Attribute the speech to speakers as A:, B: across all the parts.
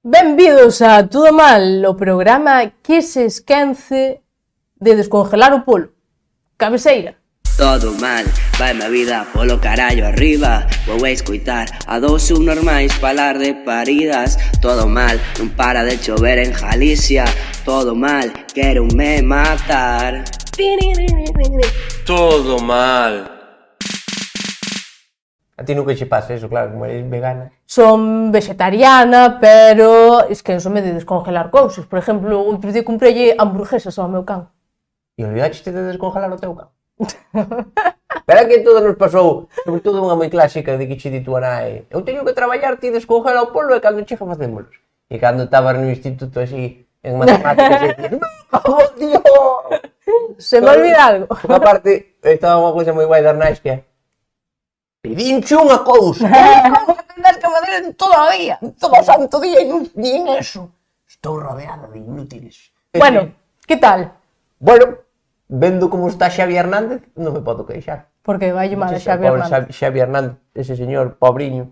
A: Benvidos a Todo Mal, o programa que se esquence de descongelar o polo. Cabeceira.
B: Todo mal, vai a vida polo carallo arriba. Vou a escoitar a dous subnormais falar de paridas. Todo mal, non para de chover en Galicia. Todo mal, quéronme matar.
C: Todo mal.
D: A ti nunca che pasa eso, claro, como eres vegana.
A: Son vegetariana, pero esquénsome de descongelar cousas. Por exemplo, outro día comprei hamburguesas ao meu can.
D: E olvidaste de descongelar o teu can. Pero que todo nos pasou, sobre todo unha moi clásica de que che di túa nai. Eu teño que traballar, ti descongela o polo e cando chega facémolos. E cando estabas no instituto así, en matemáticas, e dicías, ¡no, tío!
A: Se me olvida algo.
D: Unha parte, estaba unha cousa moi guai das nais que é pedinche unha cousa, tens que facer todo o día, todo o santo día e non din eso. Estou rodeada de inútiles.
A: Bueno, que tal?
D: Bueno, vendo como está Xavi Hernández, non me podo queixar.
A: Porque vai mal a Xavi
D: Pobre
A: Hernández.
D: Xavi Hernández, ese señor pobriño,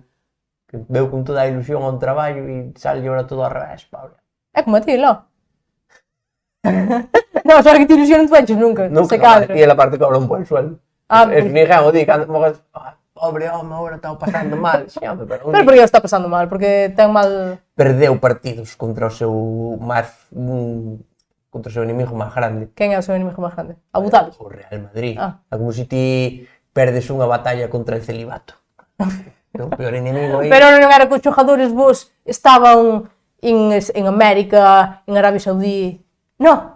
D: que veu con toda a ilusión a un traballo e sale ahora todo ao revés, pobre.
A: É como a ti, lo. Non, só que te ilusión non te enches nunca. Se cadra.
D: E a parte cobra un buen sueldo.
A: Ah,
D: Es
A: pues.
D: ninguén o di, cando mogas, pobre home, agora está pasando mal. Sí, home, pero
A: Pero por que está pasando mal? Porque ten mal...
D: perdeu partidos contra o seu máis contra o seu inimigo máis grande.
A: Quen é o seu inimigo máis grande? Abu Dhabi.
D: O Real Madrid.
A: Ah.
D: É como se ti perdes unha batalla contra el celibato. O peor inimigo aí.
A: Pero non era que os xogadores vos estaban en América, en Arabia Saudí. No.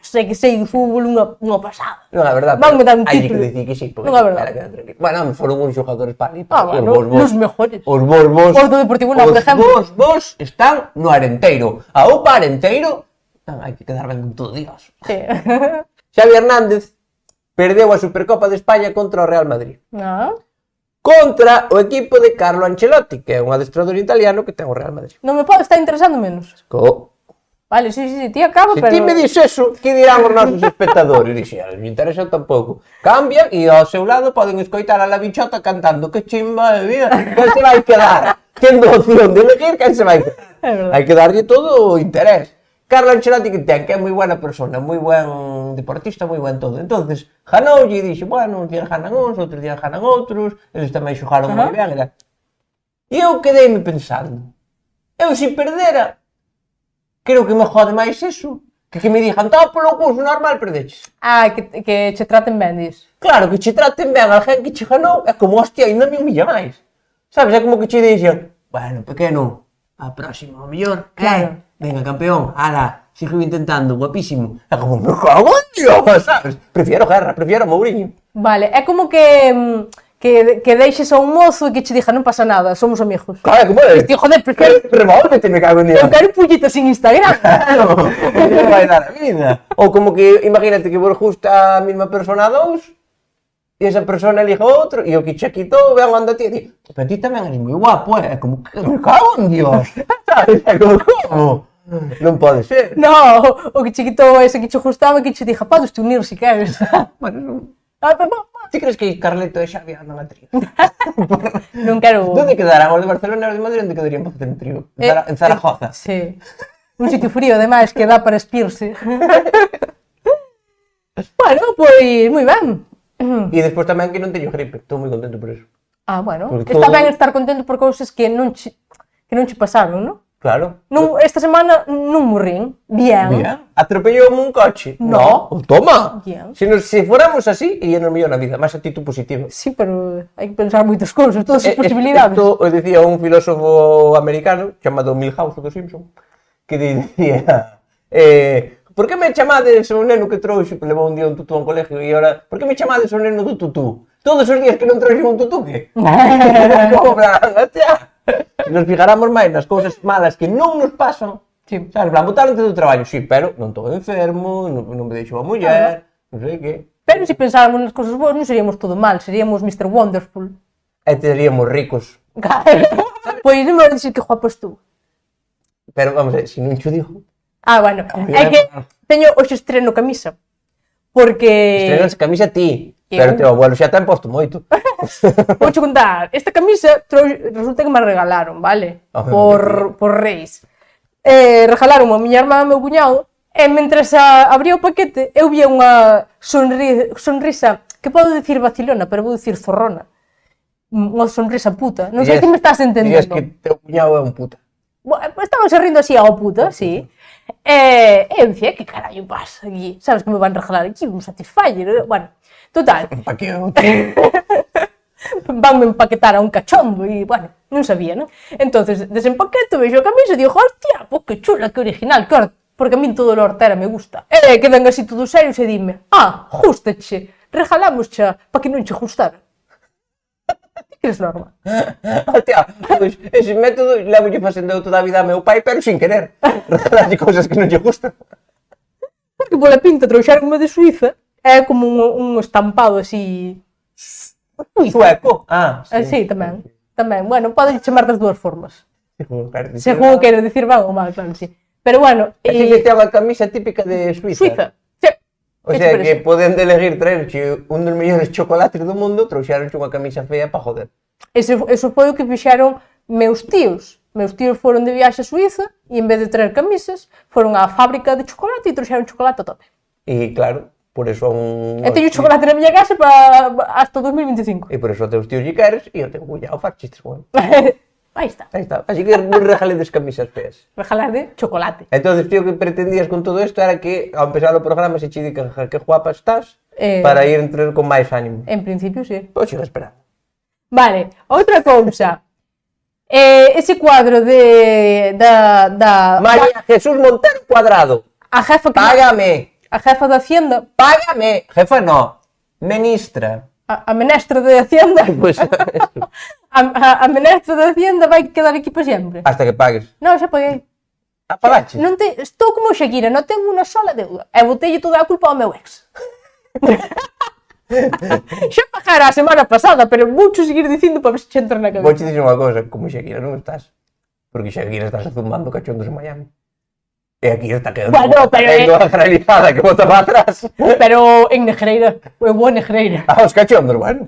A: Sei que sei de fútbol unha pasada.
D: Non, a verdade,
A: Vanme dar un
D: hai que
A: título.
D: decir que sí, porque
A: Non é verdade.
D: bueno, foron uns xogadores para ali,
A: Bueno, os mejores.
D: Os vos,
A: Os do Deportivo Lau, por exemplo.
D: Vos están no Arenteiro. A UPA Arenteiro, hai que quedar ben con todo Dios.
A: Sí.
D: Xavi Hernández perdeu a Supercopa de España contra o Real Madrid.
A: No.
D: Contra o equipo de Carlo Ancelotti, que é un adestrador italiano que ten o Real Madrid.
A: Non me pode estar interesando menos. Vale, sí, ti acaba,
D: Se
A: pero...
D: ti me dis eso, que dirán os nosos espectadores? Dixi, a me interesa tampouco. Cambian e ao seu lado poden escoitar a la bichota cantando que chimba de vida, quen se vai quedar? Tendo opción de elegir, quen se vai quedar?
A: É verdade.
D: Hai que darlle todo o interés. Carlo Ancelotti que ten, que é moi buena persona, moi buen deportista, moi buen todo. Entonces, ganoulle e dixo, bueno, uns días ganan uns, outros días ganan outros, eles tamén xogaron moi ben, era. E eu quedeime pensando, eu se perdera, creo que me jode máis eso, que me digan, tá polo curso normal, perdeches.
A: Ah, que che traten ben, dis.
D: Claro, que che traten ben alguén que che ganou, é como, hostia, ainda me humilla máis. Sabes, é como que che dixen, bueno, pequeno, a próxima, o mellor,
A: Claro.
D: Venga, campeón, ala, sigo intentando, guapísimo. É como, me cago en Dios, sabes? Prefiero guerra, prefiero Mourinho.
A: Vale, é como que deixes a un mozo e que che diga non pasa nada, somos amigos.
D: Claro, como é?
A: Tío, joder, prefiero...
D: Revólvete, me cago en Dios.
A: Eu quero pullitas en Instagram.
D: Claro, que vai dar a vida. Ou como que, imagínate que vos gusta a mesma persona a dous, e esa persona elixa outro, e o que che quitou, ven anda ti, e di, pero ti tamén eres moi guapo, é como que me cago en Dios. Sabes, é como, non pode ser.
A: No, o que che quitou ese que che gustaba que che diga, podes te unir se queres.
D: Bueno, non.
A: No.
D: Ti crees que Carleto e Xavi andan a trío?
A: Non quero...
D: Onde quedarán os de Barcelona e os de Madrid? Onde quedarían para facer un trío? En Zaragoza.
A: Sí. Un sitio frío, ademais, que dá para espirse. Bueno, pois, moi ben.
D: E despois tamén que non teño gripe. Estou moi contento por eso.
A: Ah, bueno.
D: Porque
A: Está
D: todo-
A: ben estar contento por cousas que non che pasaron, non?
D: Claro.
A: Non, esta semana non morrín. Bien.
D: Bien. Atropellou un coche.
A: No.
D: Toma.
A: Bien.
D: Se fóramos así, ia no mellor na vida. Máis actitud positiva.
A: Sí, pero hai que pensar moitas cousas, todas as posibilidades.
D: Isto o dicía un filósofo americano chamado Milhouse do Simpson, que dicía por que me chamades o neno que trouxe, levou un día un tutú a un colegio e ahora, por que me chamades o neno do tutú? Todos os días que non trouxe un tutú, que? Como plan, hostia. Se nos fijáramos máis nas cousas malas que non nos pasan,
A: Sí.
D: sabes, plan, botaronte do traballo, sí, pero non estou enfermo, non me deixou a muller, non sei que.
A: Pero se pensáramos nas cousas boas, non seríamos todo mal, seríamos Mr. Wonderful.
D: E teríamos ricos.
A: Pois non me vai dicir que guapo es tú.
D: Pero vamos a ver, se non xo digo,
A: Ah, bueno, é que teño hoxe estreno camisa. Porque...
D: estrenas camisa ti. Pero teu abuelo xa ten posto moito.
A: Vou che contar, esta camisa resulta que me regalaron, vale? Por Reis. Regalaron a miña irmá e meu cuñado, e mentres abría o paquete, eu vía unha sonrisa, que podo dicir vacilona, pero vou dicir zorrona. Unha sonrisa puta. Non sei que me estás entendendo.
D: Dices que teu cuñado é un puta.
A: Estaban se rindo así ao puta, sí. E eu dicía, que carallo pasa aquí? Sabes que me van regalar aquí un Satisfyer? Bueno, total.
D: Pa que
A: Vanme empaquetar a un cachondo e, bueno, non sabía, non? Entonces, desempaqueto, vexo a camisa e digo, hostia, pues que chula, que original, claro, porque a min todo o hortera me gusta. E quedan así todos serios e dime, justache, regalámoscha para que non che gustara. Que eres normal.
D: Hostia, pois ese método levo-lle facendo toda a vida a meu pai, pero sin querer. Regalarlle cousas que non lle gustan.
A: Porque pola pinta trouxeronme de Suiza, é como un estampado así...
D: Sueco.
A: Sí, tamén. Bueno, podes chamar das dúas formas.
D: Según
A: Según queres dicir ben ou mal, claro, sí. Pero bueno...
D: Así que te unha camisa típica de Suiza.
A: Suiza, sí.
D: O sea, que poden elegir traerche un dos mellores chocolates do mundo, trouxeronche unha camisa fea para joder.
A: Eso foi o que fixeron meus tíos. Meus tíos foron de viaxe a Suiza e en vez de traer camisas, foron á fábrica de chocolate e trouxeron chocolate a tope.
D: E claro, por eso
A: E teño chocolate na miña casa para hasta 2025.
D: E por eso a teus tíos lle queres e o teu cuñado faz chistes con.
A: Aí está.
D: Aí está. Así que non regaledes camisas feas.
A: Regalar de chocolate.
D: Entonces, tío, que pretendías con todo isto era que, ao empezar o programa, se che dica que guapa estás, para ir entrar con máis ánimo.
A: En principio, sí.
D: Pois siga esperando.
A: Vale, outra cousa. Ese cuadro da
D: María Jesús Montero Cuadrado.
A: a jefa que
D: Págame.
A: a jefa da Hacienda,
D: Págame. Jefa no. Ministra.
A: a menestra de Hacienda,
D: Pois,
A: a menestra de Hacienda vai quedar aquí para sempre.
D: hasta que pagues.
A: Non, xa paguei.
D: Apagache.
A: Estou como Shakira, non tengo unha sola deuda. E botelle toda a culpa ao meu ex. Xa pagara a semana pasada, pero voucho seguir dicindo para ver se che entra na
D: Vou
A: cabeza.
D: che dicir unha cosa, como Shakira non estás. Porque Shakira estás zumbando cachondos en Miami. E aquí está quedando
A: Bueno, pero
D: a granizada que bota para atrás.
A: Pero en Negreira, eu vou a Negreira.
D: Os cachondos, bueno.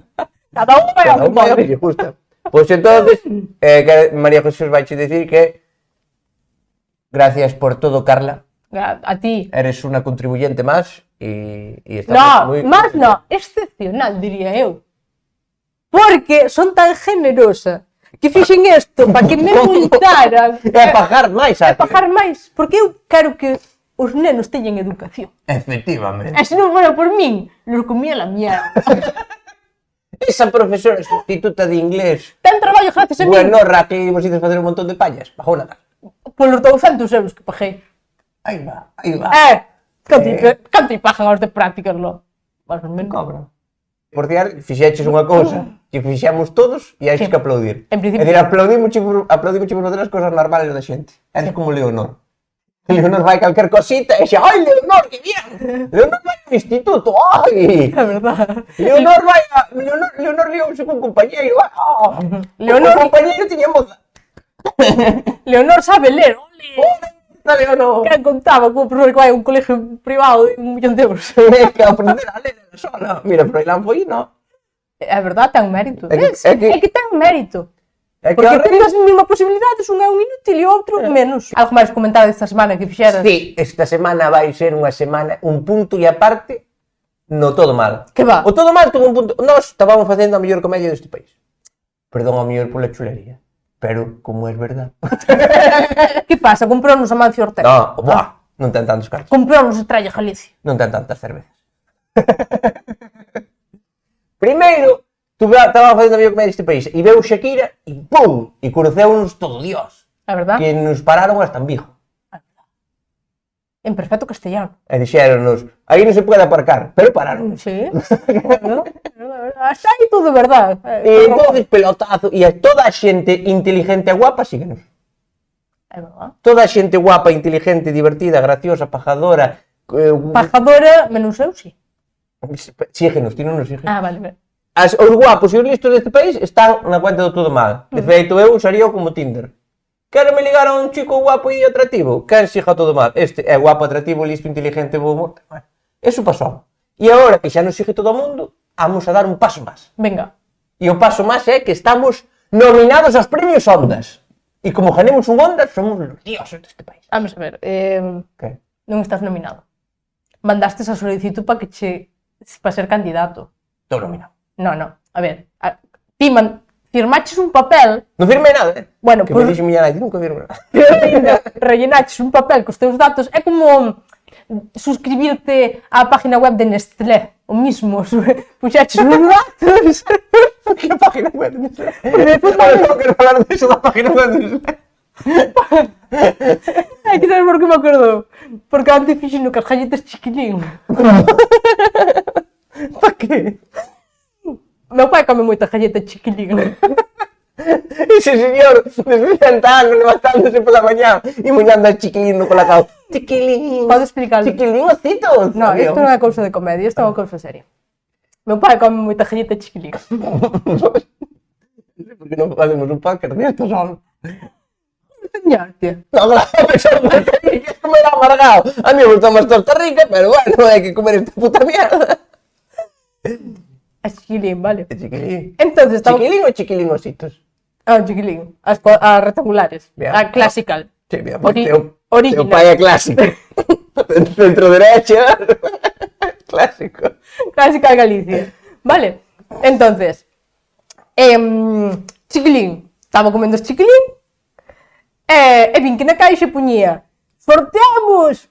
A: Cada un vai ao
D: Cada
A: que
D: un vai a que
A: pode.
D: lle gusta. Pois entonces, que María Jesús vai che dicir que gracias por todo, Carla.
A: A ti.
D: Eres unha contribuyente máis e estamos
A: No,
D: moi...
A: máis no, excepcional, diría eu. Porque son tan generosa que fixen isto para que me multaran.
D: É pagar máis,
A: É pagar máis, porque eu quero que os nenos teñan educación.
D: Efectivamente.
A: E se non fora por min, los comía la mierda.
D: Esa profesora sustituta de inglés,
A: Ten traballo gracias a min.
D: buenorra, que vos ides facer un montón de pallas, bajou na casa.
A: Polos 200 euros que paguei.
D: Aí va, aí va.
A: Canto lle pagan aos de prácticas, lo? Más ou menos.
D: Cobra. Por diar, fixeches unha cousa que fixemos todos e hai
A: Sí.
D: que aplaudir.
A: En principio.
D: É dicir, aplaudimos por facer as cousas normales da xente. Eres como Leonor. Leonor vai calquer cosita e xa, ai, Leonor, que bien! Leonor vai ao instituto, ai!
A: É verdad.
D: Leonor vai a... Leonor liouse con compañeiro,
A: Leonor-
D: O compañeiro tiña moza.
A: Leonor sabe ler, ole.
D: Está Leonor.
A: Que contaba como profesor que vai a un colegio privado de 1 millón de euros.
D: É que aprender a ler ela sola. Mira, Froilán foi, no.
A: É verdad, ten mérito.
D: É que-
A: É que ten mérito.
D: É que
A: Porque
D: ao
A: ten
D: revés-
A: as mesmas posibilidades, un é un inútil e o outro menos. Algo máis comentar esta semana que fixeras?
D: Sí, esta semana vai ser unha semana, un punto e aparte no todo mal.
A: Que va?
D: O todo mal tuvo un punto... Nós estábamos facendo a mellor comedia deste país. Perdón, a mellor pola chulería. Pero, como é verdad...
A: Que pasa? Comprónos a Mancio Ortega.
D: No, buah, non ten tantos cartos.
A: Comprónos Estrella Galicia.
D: Non ten tantas cervezas. Primeiro, estaba facendo a mellor comedia deste país e veu Shakira e pum! E cruceunos todo Dios.
A: É verdad?
D: Que nos pararon hasta en Vigo.
A: En perfecto castellano.
D: E dixéronos, aí non se pode aparcar, pero pararon.
A: Sí. ¿No? Hasta aí todo verdad.
D: E entonces pelotazo, e a toda a xente inteligente e guapa síguenos.
A: É verdad.
D: Toda a xente guapa, inteligente, divertida, graciosa, pajadora,
A: Pajadora, menos eu, sí.
D: síguenos, ti non nos sigues.
A: Ah, vale, vale.
D: Os guapos e os listos deste país están na cuenta do todo mal. De feito, eu usaría como Tinder. Quero me ligar a un chico guapo e atractivo? Quen siga todo mal? Este é guapo, atractivo, listo, inteligente, bo humor. Bueno, eso pasou. E agora que xa non sigue todo o mundo, vamos a dar un paso máis.
A: Venga.
D: E o paso máis é que estamos nominados aos premios Ondas. E como ganemos un Ondas, somos os dioses deste país.
A: Vamos a ver,
D: Que?
A: non estás nominado. Mandaste a solicitud para ser candidato.
D: Estou nominado.
A: No. A ver, ti firmaches un papel,
D: Non firmei nada,
A: Bueno,
D: que
A: pues-
D: me dixo miña nai, nunca firmei nada.
A: rellenaches un papel cos teus datos, é como suscribirte á página web de Nestlé, o mismo, puxaches os datos.
D: Que página web de Nestlé?
A: Despois
D: Non quero falar disso da página web de Nestlé.
A: Hai que saber por que me acordo. Porque antes fixen no que as galletas chiquilín.
D: Pa que?
A: Meu pai come moita galleta chiquilín.
D: Ese señor de 60 anos levantándose pola mañá e moñando a chiquilín no colacao. Chiquilín.
A: Pode explicarlo?
D: Chiquilín ositos.
A: No, isto non é cousa de comedia, isto é unha cousa seria. Meu pai come moita galleta chiquilín.
D: Porque non facemos un podcast de esto solo.
A: Enseñarte.
D: No, claro, eso non me que comer amargado. A mí me gusta máis Costa Rica, pero bueno, hai que comer esta puta mierda.
A: A chiquilín, vale.
D: Chiquilín.
A: Entonces, estamos...
D: Chiquilín ou chiquilín ositos?
A: Ah, chiquilín. As rectangulares.
D: Bien.
A: A classical.
D: Sí, mira, pues
A: Original.
D: teu pai é clásico. Centro derecha. Clásico.
A: Classical Galicia. Vale. Entonces, chiquilín. Estaba comendo os chiquilín. E vin que na caixa puñía sorteamos.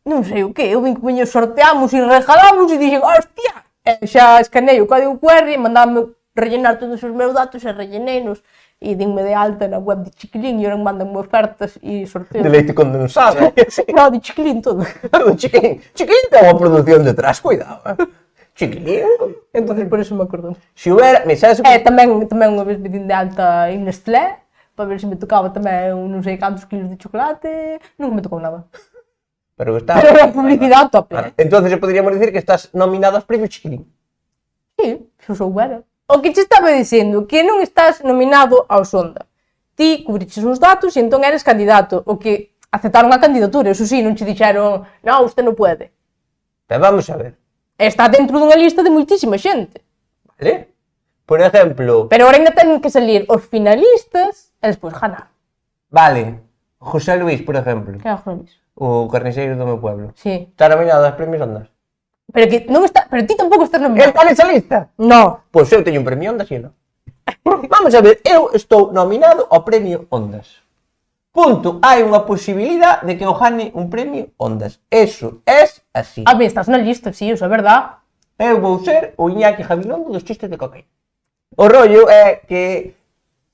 A: Non sei o que. Eu vin que puñía sorteamos e regalamos e dixen, hostia. E xa escanei o código QR e mandábame rellenar todos os meus datos e relleneinos. E dinme de alta na web de Chiquilín e ahora mandanme ofertas e sorteos.
D: De leite condensado.
A: No, de Chiquilín todo.
D: Chiquilín. Chiquilín ten unha produción detrás, cuidado. Chiquilín.
A: Entonces por eso me acordo.
D: Se houbera, me sabes
A: Tamén unha vez me din de alta en Nestlé para ver se me tocaba tamén non sei cantos kilos de chocolate. Nunca me tocou nada.
D: Pero está.
A: Pero era publicidade a tope.
D: Entonces podríamos decir que estás nominado aos premios Chiquilín.
A: Sí, se soubera. O que che estaba dicendo, que non estás nominado ao Sonda. Ti cubriches uns datos e entón eres candidato. O que aceptaron a candidatura, eso sí, non che dixeron, non, usted non pode.
D: Pero vamos a ver,
A: Está dentro dunha lista de moitísima xente.
D: ¿vale? Por ejemplo,
A: Pero ahora ainda ten que salir os finalistas e despois ganar.
D: vale, José Luis, por ejemplo,
A: Que hago Luis?
D: o carniceiro do meu pueblo,
A: Sí.
D: está nominado aos premios Ondas.
A: Pero que non está, pero ti tampouco estás
D: El
A: nominado.
D: está nesa lista?
A: No.
D: Pois eu teño un premio Ondas, e non. Vamos a ver, eu estou nominado ao premio Ondas. Punto. Hai unha posibilidade de que eu gane un premio Ondas. Eso é así.
A: A ver, estás na lista, sí, eso é verdad.
D: Eu vou ser o Iñaki Javilondo dos chistes de cocaína. O rollo é que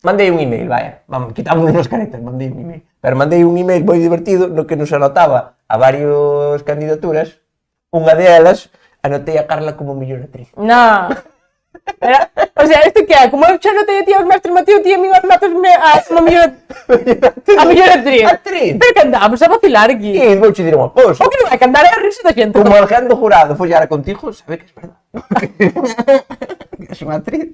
D: mandei un email, vaya, vamos, quitámonos as caretas, mandei un email. Pero mandei un email moi divertido no que nos anotaba a varios candidaturas. Unha delas anotei a Carla como mellor actriz.
A: No. Era, o sea, isto que é, como eu xa non teño tía os mestres Mateo, tía a mí os matos a mellor actriz.
D: Actriz!
A: Pero que andamos a vacilar aquí.
D: E vou che dir unha cousa.
A: O que non vai que andar é a risa da xente.
D: Como Alejandro Jurado follara contigo, sabe que é verdad. Que é unha actriz.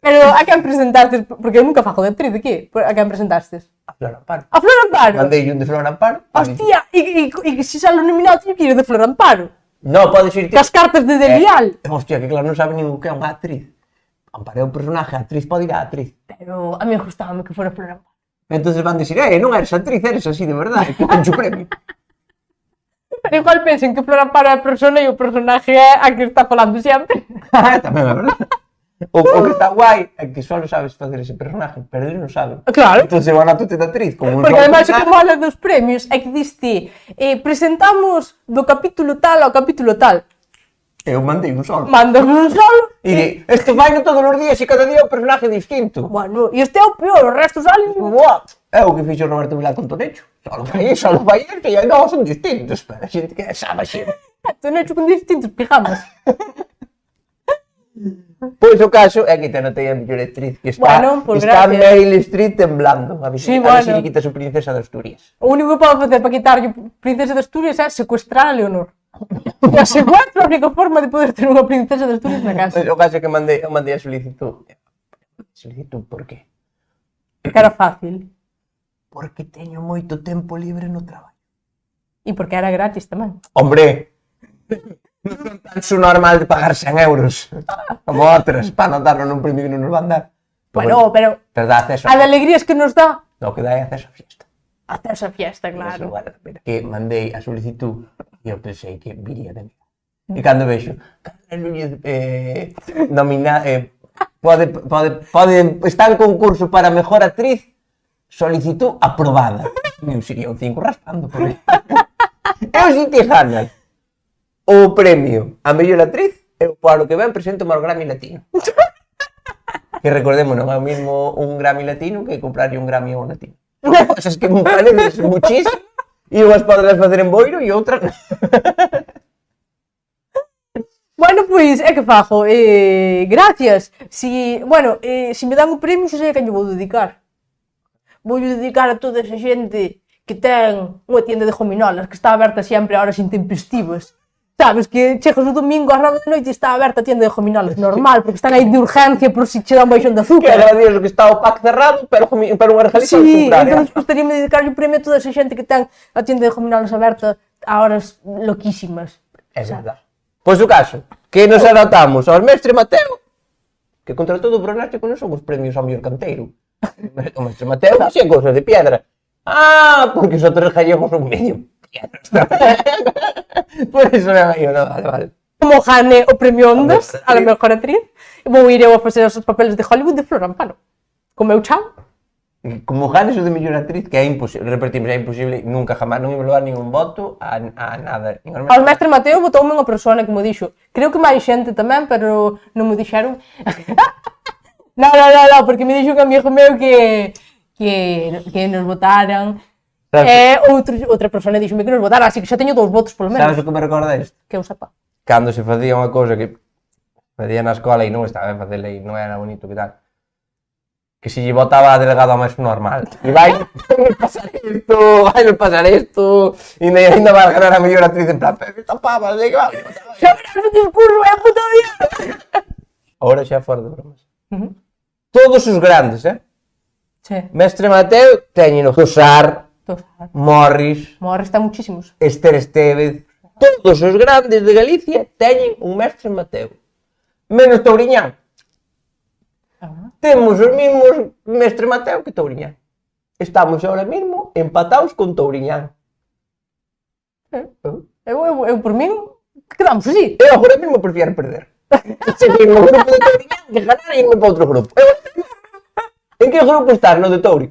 A: Pero a quen presentastes, porque eu nunca fago de actriz aquí, a quen presentastes?
D: A Flor Amparo.
A: A Flor Amparo.
D: Mandei un de Flor Amparo.
A: Hostia, e se xa lo nominado teño que ir de Flor Amparo.
D: No, podes irte.
A: Cas cartas de Delial.
D: Hostia, que claro, non sabe ningún que é unha actriz. Amparo é un personaje, a actriz pode ir a actriz.
A: Pero a mí gustábame que fora Flor Amparo.
D: Entonces van dicir, non eres actriz, eres así de verdade, que ten o premio.
A: Pero igual pensen que Flor Amparo é a persona e o personaje é a que está falando sempre.
D: Tamén é verdade. O que está guai é que só sabes facer ese personaje, pero ele non sabe.
A: Claro.
D: Entón se van a tuta de actriz, como un
A: Porque
D: só
A: ademais o que
D: personaje.
A: mola dos premios é que diste presentamos do capítulo tal ao capítulo tal.
D: Eu mandei un solo.
A: Mandas un solo.
D: E di, este vai no todos os días e cada día é un personaje distinto.
A: Bueno, e este é o peor, o resto salen.
D: What? É o que fixo Roberto Vilá con Tonecho. Solo vai ir, que non son distintos, pero a xente que sabe a xente.
A: Estou hecho con distintos pijamas.
D: Pois o caso é que te anotei a mellor actriz, que está,
A: Bueno, pues
D: está
A: gracias.
D: Meryl Streep temblando. A ver,
A: Sí,
D: a ver
A: bueno.
D: se lle quita a su princesa de Asturias.
A: O único que podo facer para quitarlle princesa de Asturias é secuestrar a Leonor. E a secuestro a única forma de poder ter unha princesa de Asturias na casa.
D: O caso é que mandei a solicitud. Solicitud, por qué?
A: Que era fácil.
D: Porque teño moito tempo libre no traballo.
A: E porque era gratis tamén.
D: Hombre, Non son tan su normal de pagar 100 euros como outras para non darnos un premio que non nos van dar.
A: Bueno, pero
D: dá acceso
A: a de alegrías que nos dá
D: lo que dá é acceso a fiesta.
A: hacer esa fiesta,
D: Eso
A: claro.
D: vale a pena. Que mandei a solicitud e eu pensei que viría de mí. E cando vexo, Carla Núñez está en concurso para mejor actriz, solicitud aprobada. Eu sería un 5 raspando por aí. Eu si te ganas o premio a mellor actriz, eu para o que ven presento máis Grammy Latino. Que recordemos, non é o mismo un Grammy Latino que comprarlle un Grammy a un latino. Cosas que me parecen muchísimo e unhas podelas facer en boiro e outras non.
A: Bueno, pois, é que fago. Gracias. Si me dan o premio, xa sei a quen lle vou dedicar. Vou dedicar a toda esa xente que ten unha tienda de gominolas que está aberta sempre a horas intempestivas. Sabes, que chegas o domingo ás 9 da noite e está aberta a tienda de gominolas, normal, porque están aí de urgencia por si che dá un baixón de
D: Que
A: azúcar.
D: agradioso que está o pack cerrado, pero unha regalita ao
A: Sí,
D: comprar.
A: entón gustaríame dedicarlle o premio a toda esa xente que ten a tienda de gominolas aberta a horas loquísimas.
D: É verdade. Pois o caso, que nos adaptamos ao mestre Mateo, que contra todo o pronóstico non son os premios ao mellor canteiro. O mestre Mateo xe cousas de piedra. Porque os outros gallegos son medio piedras. Por iso me vai, vale.
A: Como gane o premio Ondas a la mejor actriz, vou ir eu a facer os papeles de Hollywood de Flor Amparo. Co meu chao.
D: Como ganes o de mellor actriz, que é imposible, repetimos, é imposible, nunca jamás, non iba a dar ningún voto a nada.
A: Ao mestre Mateo botoume unha persona que mo dixo, creo que máis xente tamén, pero non me dixeron. No, porque me dixo un amigo meu que nos votaran. E outra persona dixome que nos votara, así que xa teño 2 votos polo menos.
D: Sabes o que me recorda isto?
A: Que eu sepa.
D: Cando se facía unha cousa que facía na escola e non estaba ben facela e non era bonito que tal, que se lle votaba a delegado ao máis normal. E vai pasar isto, e ainda vai ganar a mellor actriz en plan, pero esta pava, de que vai?
A: Xa verás o discurso, é a puta vida.
D: Ahora xa fora de bromas. Todos os grandes,
A: Che,
D: Mestre Mateo, teñen o Tosar, Morris,
A: está muchísimos.
D: Esther Estevez, todos os grandes de Galicia teñen un Mestre Mateo. Menos Touriñán. Temos os mismos Mestre Mateo que Touriñán. Estamos ahora mismo empatados con Touriñán.
A: Eu por min, quedamos así.
D: Eu agora mesmo prefiero perder. Seguir no grupo de Touriñán que ganar e irme para outro grupo. En que grupo estás, no de Touri?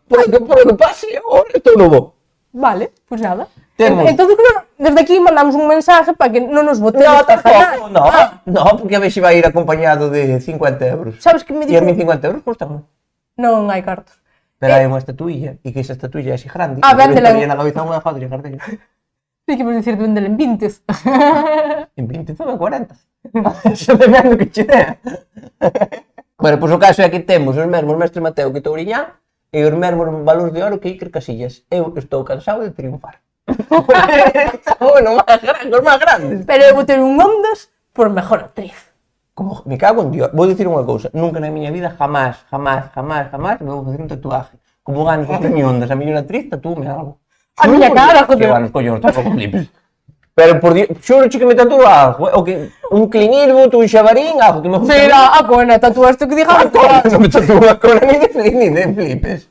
D: Por o que pase, agora estou no bo.
A: Vale, pues nada.
D: Temos.
A: Entonces, desde aquí mandamos un mensaje para que non nos votemos para ganar.
D: No, porque a ver se vai ir acompañado de 50 euros.
A: Sabes que me
D: E a
A: dixo?
D: mí 50 euros custan.
A: Non hai cartos.
D: Pero hai unha estatuilla, e que esa estatuilla é así grande.
A: Véndela.
D: E na cabeza unha joder, carteira.
A: Sei que vou dicir de vendela en 20.
D: En 20 toma 40. Eso depende do que che dea. Bueno, pois o caso é que temos os mesmos Mestre Mateo que Touriñán e os mesmos valores de oro que Iker Casillas. Eu estou cansado de triunfar. Bueno, os máis grandes.
A: Pero eu vou ter un Ondas por mejor actriz.
D: Como me cago en Dios. Vou dicir unha cousa, nunca na miña vida jamás me vou facer un tatuaje. Como ganes o premio Ondas a mellor actriz, tatúame algo.
A: A miña cara,
D: Que
A: joder.
D: ganas, collóns, tampouco flipes. Pero por Dios, xuro que me tatúo algo, o que un clinirbo, un xabarín, algo que me gusta.
A: Sí, a cona, tatuaste que diga.
D: Non me tatúo a cona ni de flipes.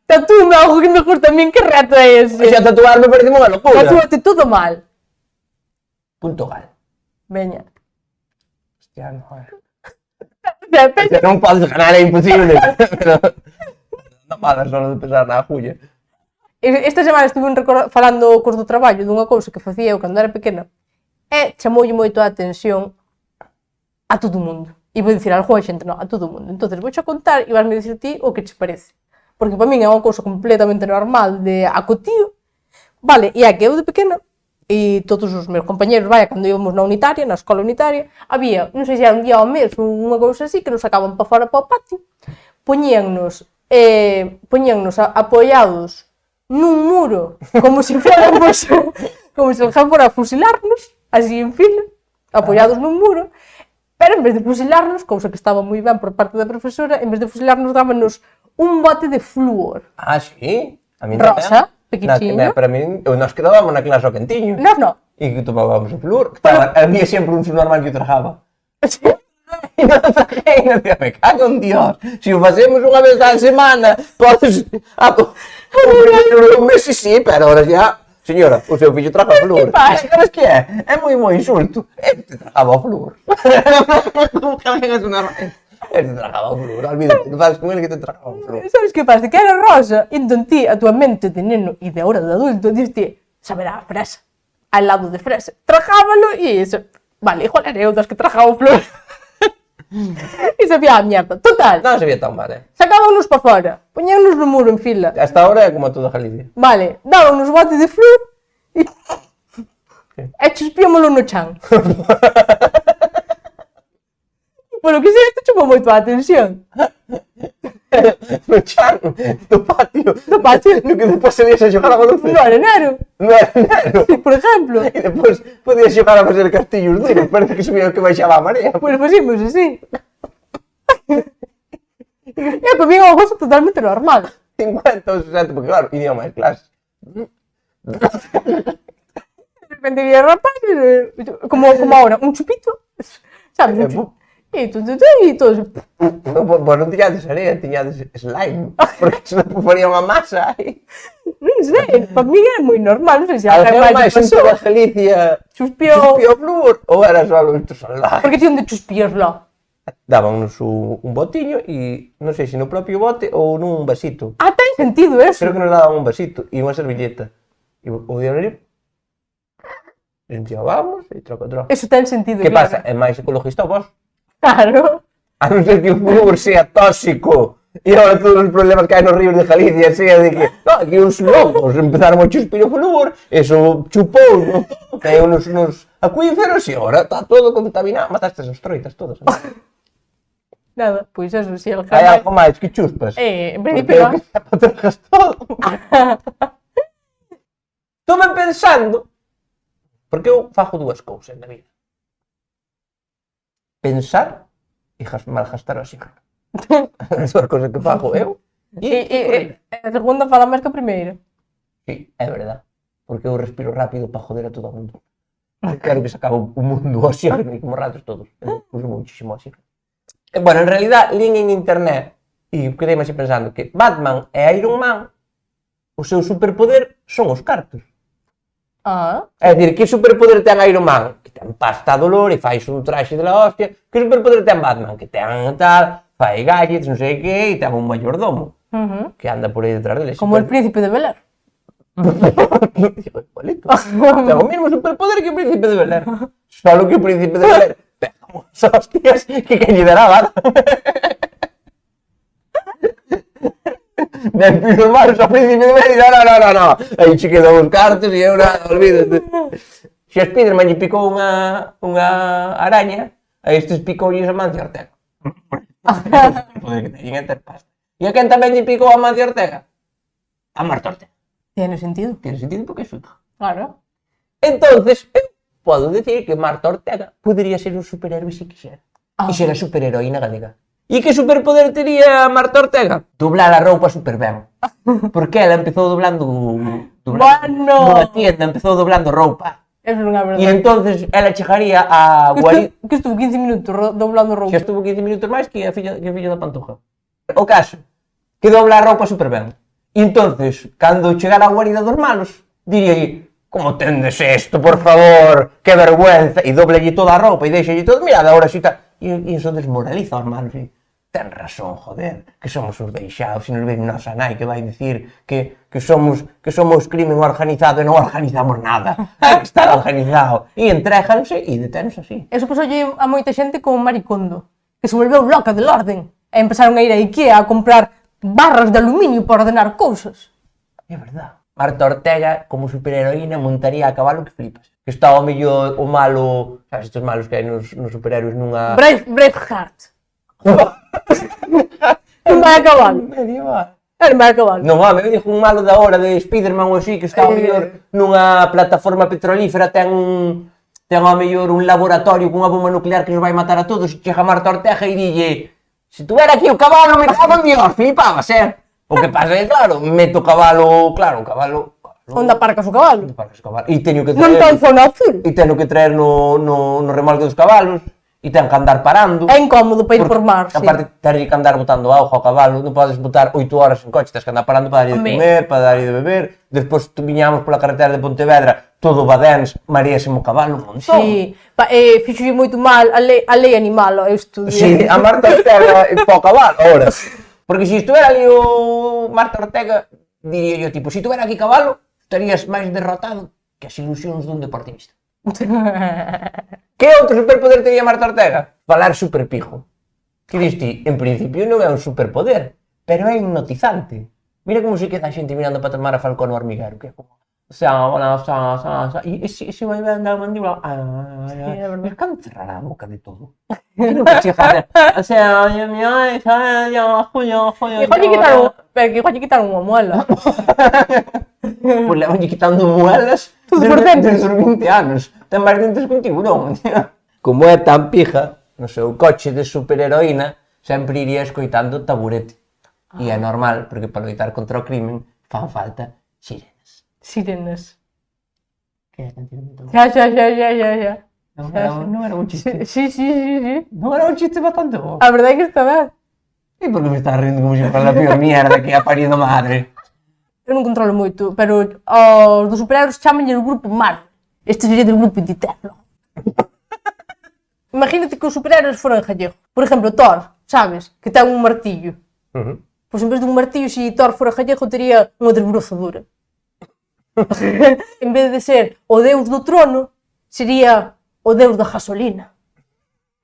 A: Tatúame algo que me gusta a min, que reto é ese?
D: Xa tatuarme parece unha locura.
A: Tatúate todo mal.
D: Punto gal.
A: Veña.
D: Hostia, no, Hostia, non podes ganar, é imposible. Pero non malas só de pensar na agulla.
A: Esta semana estuve falando cos do traballo dunha cousa que facía eu cando era pequena e chamoulle moito a atención a todo o mundo. E vou dicir algo a xente, non, a todo o mundo. Entonces vou a contar e vasme dicir ti o que te parece. Porque para min é unha cousa completamente normal de acotío. Vale, e é que eu de pequena e todos os meus compañeros, vaya, cando íbamos na unitaria, na escola unitaria, había, non sei se era un día ao mes ou unha cousa así, que nos sacaban para fora para o patio, poñíannos apoiados nun muro, como se fuéramos, como se fuera a fusilarnos, así en fila, apoiados nun muro, pero en vez de fusilarnos, cousa que estaba moi ben por parte da profesora, en vez de fusilarnos dábanos un bote de flúor.
D: Ah, sí? A mí
A: Rosa, pequechiño.
D: Para mí, nos quedábamos na clase ao quentiño.
A: Nós non,
D: e que tomábamos a flúor. Había sempre un subnormal que o tragaba. E non traguei, non día, me cago en Dios. Se o facemos unha vez á semana, podes... Un mes sí, pero ahora ya... Señora, o seu fillo traga flúor. Sabes que é? É moi insulto. Te tragaba o flúor. Como que vengas unha raíz? Te tragaba o flúor, olvídate, non fales con ele que te tragaba o flúor.
A: Sabes que pasa? Que era rosa, entón ti, a tua mente de neno e de ahora de adulto, diste, saberá a fresa, al lado de fresa. Tragábalo e iso. Vale, igual era eu das que tragaba o flúor. E sabía a mierda. Total.
D: Non se veía tan mal,
A: Sacábanos para fora, poñámonos no muro en fila.
D: Hasta ahora é como toda Galicia.
A: Vale, dábanos bote de flúor e chuspiámoslo no chan. Polo que sei, isto chamou moito a atención.
D: No chan, do patio.
A: Do patio.
D: No que depois se a xogar a baloncesto.
A: No arenero.
D: No arenero.
A: Por exemplo.
D: E depois podías xogar a fazer castillos duros, parece que subía que baixaba a marea.
A: Pois facíamos así. E para mí é unha cosa totalmente normal.
D: 50 ou 60, porque claro, iría máis clases.
A: De repente había rapaces, como ahora, un chupito, sabes? E todos.
D: Vos non tiñades area, tiñades slime, porque se non faría unha masa aí.
A: Non sei, para mí é moi normal, non sei se a
D: Alguén
A: máis
D: máis en
A: pasou.
D: toda Galicia
A: Chuspiou,
D: flúor, ou era só estos salvajes?
A: porque ti onde chuspías lá?
D: Dábanos un botiño e non sei se no propio bote ou nun vasito.
A: Ah, ten sentido eso.
D: Creo que nos daban un vasito e unha servilleta. E o de abrir, limpiábamos e troco.
A: Eso ten sentido,
D: Que
A: claro.
D: pasa? É máis ecologista vos?
A: Claro.
D: A non ser que o flúor sea tóxico e agora todos os problemas que hai nos ríos de Galicia sea de que, no, que uns locos empezaron a chuspir o flúor, eso chupou, no? Hai uns acuíferos e agora está todo contaminado, mataste as troitas todas. ¿No?
A: Nada, pois eso, si el
D: Hai
A: jamás...
D: algo máis que chuspas?
A: En
D: Porque
A: principio,
D: o que xa tragas todo. Estou pensando, porque eu fago dúas cousas na vida. Pensar e malgastar a oxígeno. As dúas cousas que fago eu
A: E a segunda fala máis que a primeira.
D: Sí, é verdad. Porque eu respiro rápido para joder a todo o mundo. Claro que se acaba o mundo o oxígeno e como ratos todos. Eu uso muchísimo oxígeno. Bueno, en realidad, lín en internet e quedei así pensando que Batman e Iron Man, o seu superpoder son os cartos.
A: Ah,
D: É dicir, que superpoder ten Iron Man? Que ten pasta a dolor e fais un traxe de la hostia. Que superpoder ten Batman? Que ten tal, fai gadgets, non sei que, e ten un mayordomo que anda por aí detrás deles.
A: como el príncipe de Bel-Air.
D: Igualito. Ten o mismo superpoder que o príncipe de Bel-Air. Solo que o príncipe de Bel-Air pega unhas hostias que lle dará Batman. Me pido máis ao príncipe de Bel-Air. No. Aí che quedan os cartos e eu nada, olvídate. Se a Spiderman lle picou unha araña, a estes picoulles a Mancio Ortega. Poder que teñen que ter pasta. E a quen tamén lle picou a Mancio Ortega? A Marta Ortega.
A: Tiene sentido.
D: Tiene sentido porque é su hija.
A: Claro.
D: Entonces, eu podo decir que Marta Ortega podería ser un superhéroe se quixera. E ser a superheroína galega. E que superpoder tería Marta Ortega? Doblar a roupa super ben. Porque ela empezou doblando
A: Bueno.
D: nunha tienda, empezou doblando roupa.
A: Eso non é
D: E
A: verdade.
D: entonces ela chegaría a guarida.
A: Que estuvo 15 minutos doblando roupa.
D: Xa estuvo 15 minutos máis que a filla da Pantoja. O caso, que dobla a roupa super ben. E entonces, cando chegara a guarida dos malos, diríalle: como tendes isto, por favor, que vergüenza, e doblelle toda a roupa e deixalle todo, mirad, agora si está. E iso desmoraliza aos malos, e ten razón, joder, que somos os deixados, e nos ven nosa nai que vai dicir que somos crimen organizado e non organizamos nada. Hai que estar organizado. E entréganse e deténse así.
A: Eso pasoulle a moita xente con Maricondo, que se volveu loca del orden. E empezaron a ir a Ikea a comprar barras de aluminio para ordenar cousas.
D: É verdad. Marta Ortega, como superheroína, montaría a cabalo que flipas. Que está o mellor o malo, sabes, estes malos que hai nos superhéroes nunha...
A: Braveheart. Non vai a cabalo.
D: Medieval.
A: Non vai a cabalo.
D: Non, home, eu dixo un malo da hora de Spiderman ou así, que está o mellor nunha plataforma petrolífera, ten ao mellor un laboratorio con unha bomba nuclear que nos vai matar a todos, e chega Marta Ortega e dille: se tuviera aquí o cabalo, me cago en Dios, flipabas, O que pasa é, claro, meto o cabalo, claro, o cabalo
A: Onde aparcas o cabalo.
D: E teño que
A: Non
D: traer...
A: ten zona azul.
D: E teño que traer no remolque dos cabalos. E ten que andar parando.
A: É incómodo para ir por mar, sí.
D: Aparte, tens que andar botando auga ao cabalo. Non podes botar 8 horas en coche. Tens que andar parando para darlle de comer, para darlle de beber. Despois viñamos pola carretera de Pontevedra, todo badéns, mareásimo o cabalo un montón.
A: Sí, fixolle moito mal a lei animal, eu estudiei.
D: Sí, a Marta Ortega para o cabalo, ahora. Porque se estuvera ali o Marta Ortega, diría yo, tipo, se tuvera aquí cabalo, estarías máis derrotado que as ilusións dun deportista. Que outro superpoder tería Marta Ortega? Falar superpijo. Que diste, en principio non é un superpoder, pero é hipnotizante. Mira como se queda a xente mirando para tomar a Falcón no hormiguero, que é como... E ese vai ver andar a mandíbula... Mas cando cerrará a boca de todo? Non que se facer... O sea,
A: Igual lle quitaron unha muela.
D: Pois levanlle quitando muelas desde os 20 anos. Ten máis dentes que un tiburón. Como é tan pija, no seu coche de superheroína, sempre iría escoitando Taburete. E é normal, porque para loitar contra o crimen fan falta sirenas.
A: Sirenas.
D: Que é a canción de Taburete?
A: Xa.
D: Non era un chiste.
A: Sí.
D: Non era un chiste bastante bo.
A: A verdade é que está ben.
D: E por que me estás rindo como se fuera a pior mierda que ha parido madre?
A: Eu non controlo moito, pero os dos superhéroes chamanlle o grupo Marvel. Este sería do grupo Eterno. Imagínate que os superhéroes foran gallego. Por exemplo, Thor, sabes? Que ten un martillo. Pois en vez dun martillo, se Thor fora gallego, tería unha desbrozadora. En vez de ser o deus do trono, sería o deus da gasolina.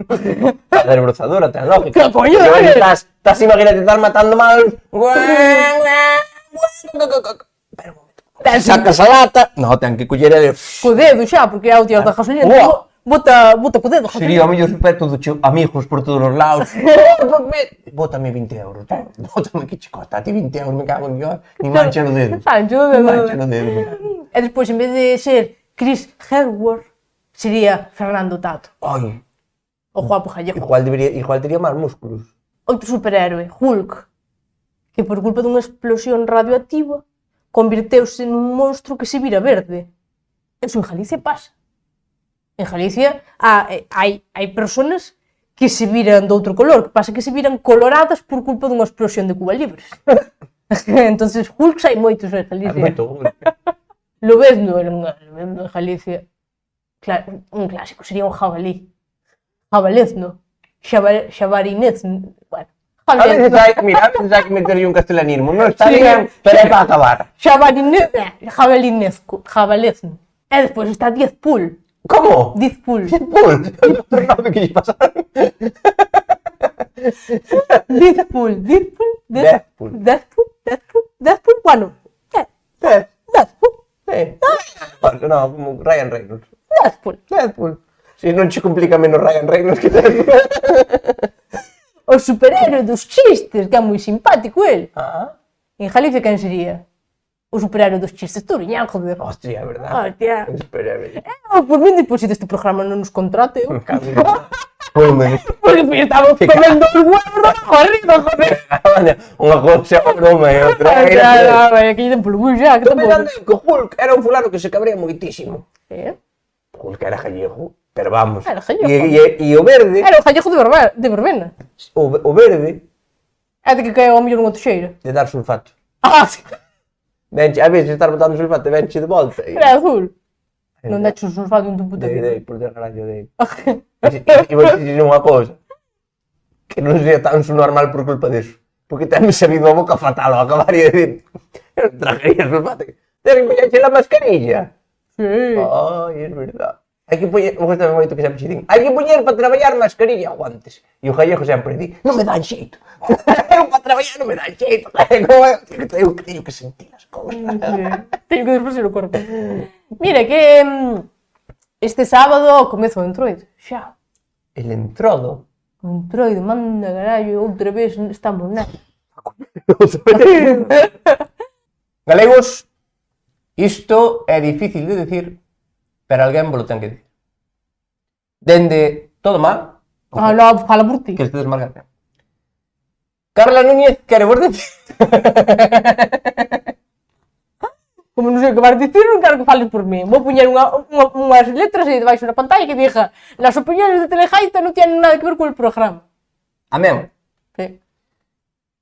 D: A desbrozadora, ten lógica.
A: Que coño, vale?
D: Estás, imagínate, estar matando mal. Pero un momento. Sacas a lata. No, ten que coller el...
A: Co dedo xa, porque é o dios da gasolina. Bota co dedo.
D: Sería o mellor respeto do cheo, amigos por todos os lados. Bótame 20 euros. Bótame que che costa. A ti 20 euros, me cago en Dios. Ni mancha no dedo. Mancha no dedo.
A: E despois, en vez de ser Chris Hemsworth, sería Fernando Tato.
D: Ai.
A: O guapo gallego.
D: Igual tería máis músculos.
A: Outro superhéroe, Hulk, que por culpa dunha explosión radioactiva convirteuse nun monstro que se vira verde. Eso en Galicia pasa. En Galicia hai personas que se viran de outro color, que pasa que se viran coloradas por culpa dunha explosión de Cuba Libres. Entonces Hulk hai moitos en Galicia.
D: Hai moito Hulk.
A: Lo ves en Galicia. Claro, un clásico sería un jabalí. Jabalezno. Xabarinezno. Bueno.
D: A veces hai que meterlle un castellanismo. Non está bien, pero é para acabar.
A: Jabalezno. E despois está Deadpool.
D: Como?
A: Deadpool.
D: Deadpool? Non sabe que lle pasa.
A: Deadpool. Bueno. Deadpool.
D: Non, como Ryan Reynolds.
A: Deadpool.
D: Si non che complica menos Ryan Reynolds que Deadpool.
A: O superhéroe dos chistes, que é moi simpático el. En Galicia quen sería? O superhéroe dos chistes, Turiñán, joder.
D: Hostia, é verdad.
A: Hostia.
D: Superhéroe.
A: Por mí, depois, se este programa non nos contrate, eu.
D: Pome.
A: Porque estamos comendo os huevos do corrido, joder.
D: Unha cousa é broma e outra é...
A: Que lle den polo bus xa, que
D: Estou
A: tampouco.
D: pensando que Hulk era un fulano que se cabrea moitísimo. Hulk era gallego, pero vamos.
A: Era gallego.
D: E o verde...
A: Era o gallego de verbena.
D: O verde...
A: É de que cae ao mellor unha toxeira.
D: De dar sulfato.
A: Sí.
D: Venche, a veces estar botando sulfato e venche de volta.
A: Era azul. Non dache un sulfato en tu puta vida.
D: Por desgracia dei. E vou dicir unha cousa. Que non sería tan normal por culpa deso. Porque tenme sabido a boca fatal ao acabar e decir... Eu trajería sulfato. Tens que poñerche la mascarilla.
A: Sí.
D: Ai, é verdad. Hai que poñer, me gusta moito que sempre che din, hai que poñer para traballar mascarilla e guantes. E o gallego sempre di, non me dan xeito. Eu para traballar non me dan xeito. Eu teño que sentir as cousas.
A: Teño que desfacer o corpo. Mira, que este sábado comezo o Entroido, xa.
D: El entrodo?
A: O Entroido, manda carallo, outra vez estamos na.
D: Galegos, isto é difícil de decir, pero alguén vos lo ten que dicir. Dende todo mal...
A: Fala por ti.
D: Que estedes marcar. Carla Núñez, quere vos decir...
A: como non sei o que vas dicir, non quero que fales por mí. Vou poñer unhas letras aí debaixo na pantalla que diga las opiniones de Telejaita non tienen nada que ver con el programa.
D: Amén.
A: Sí.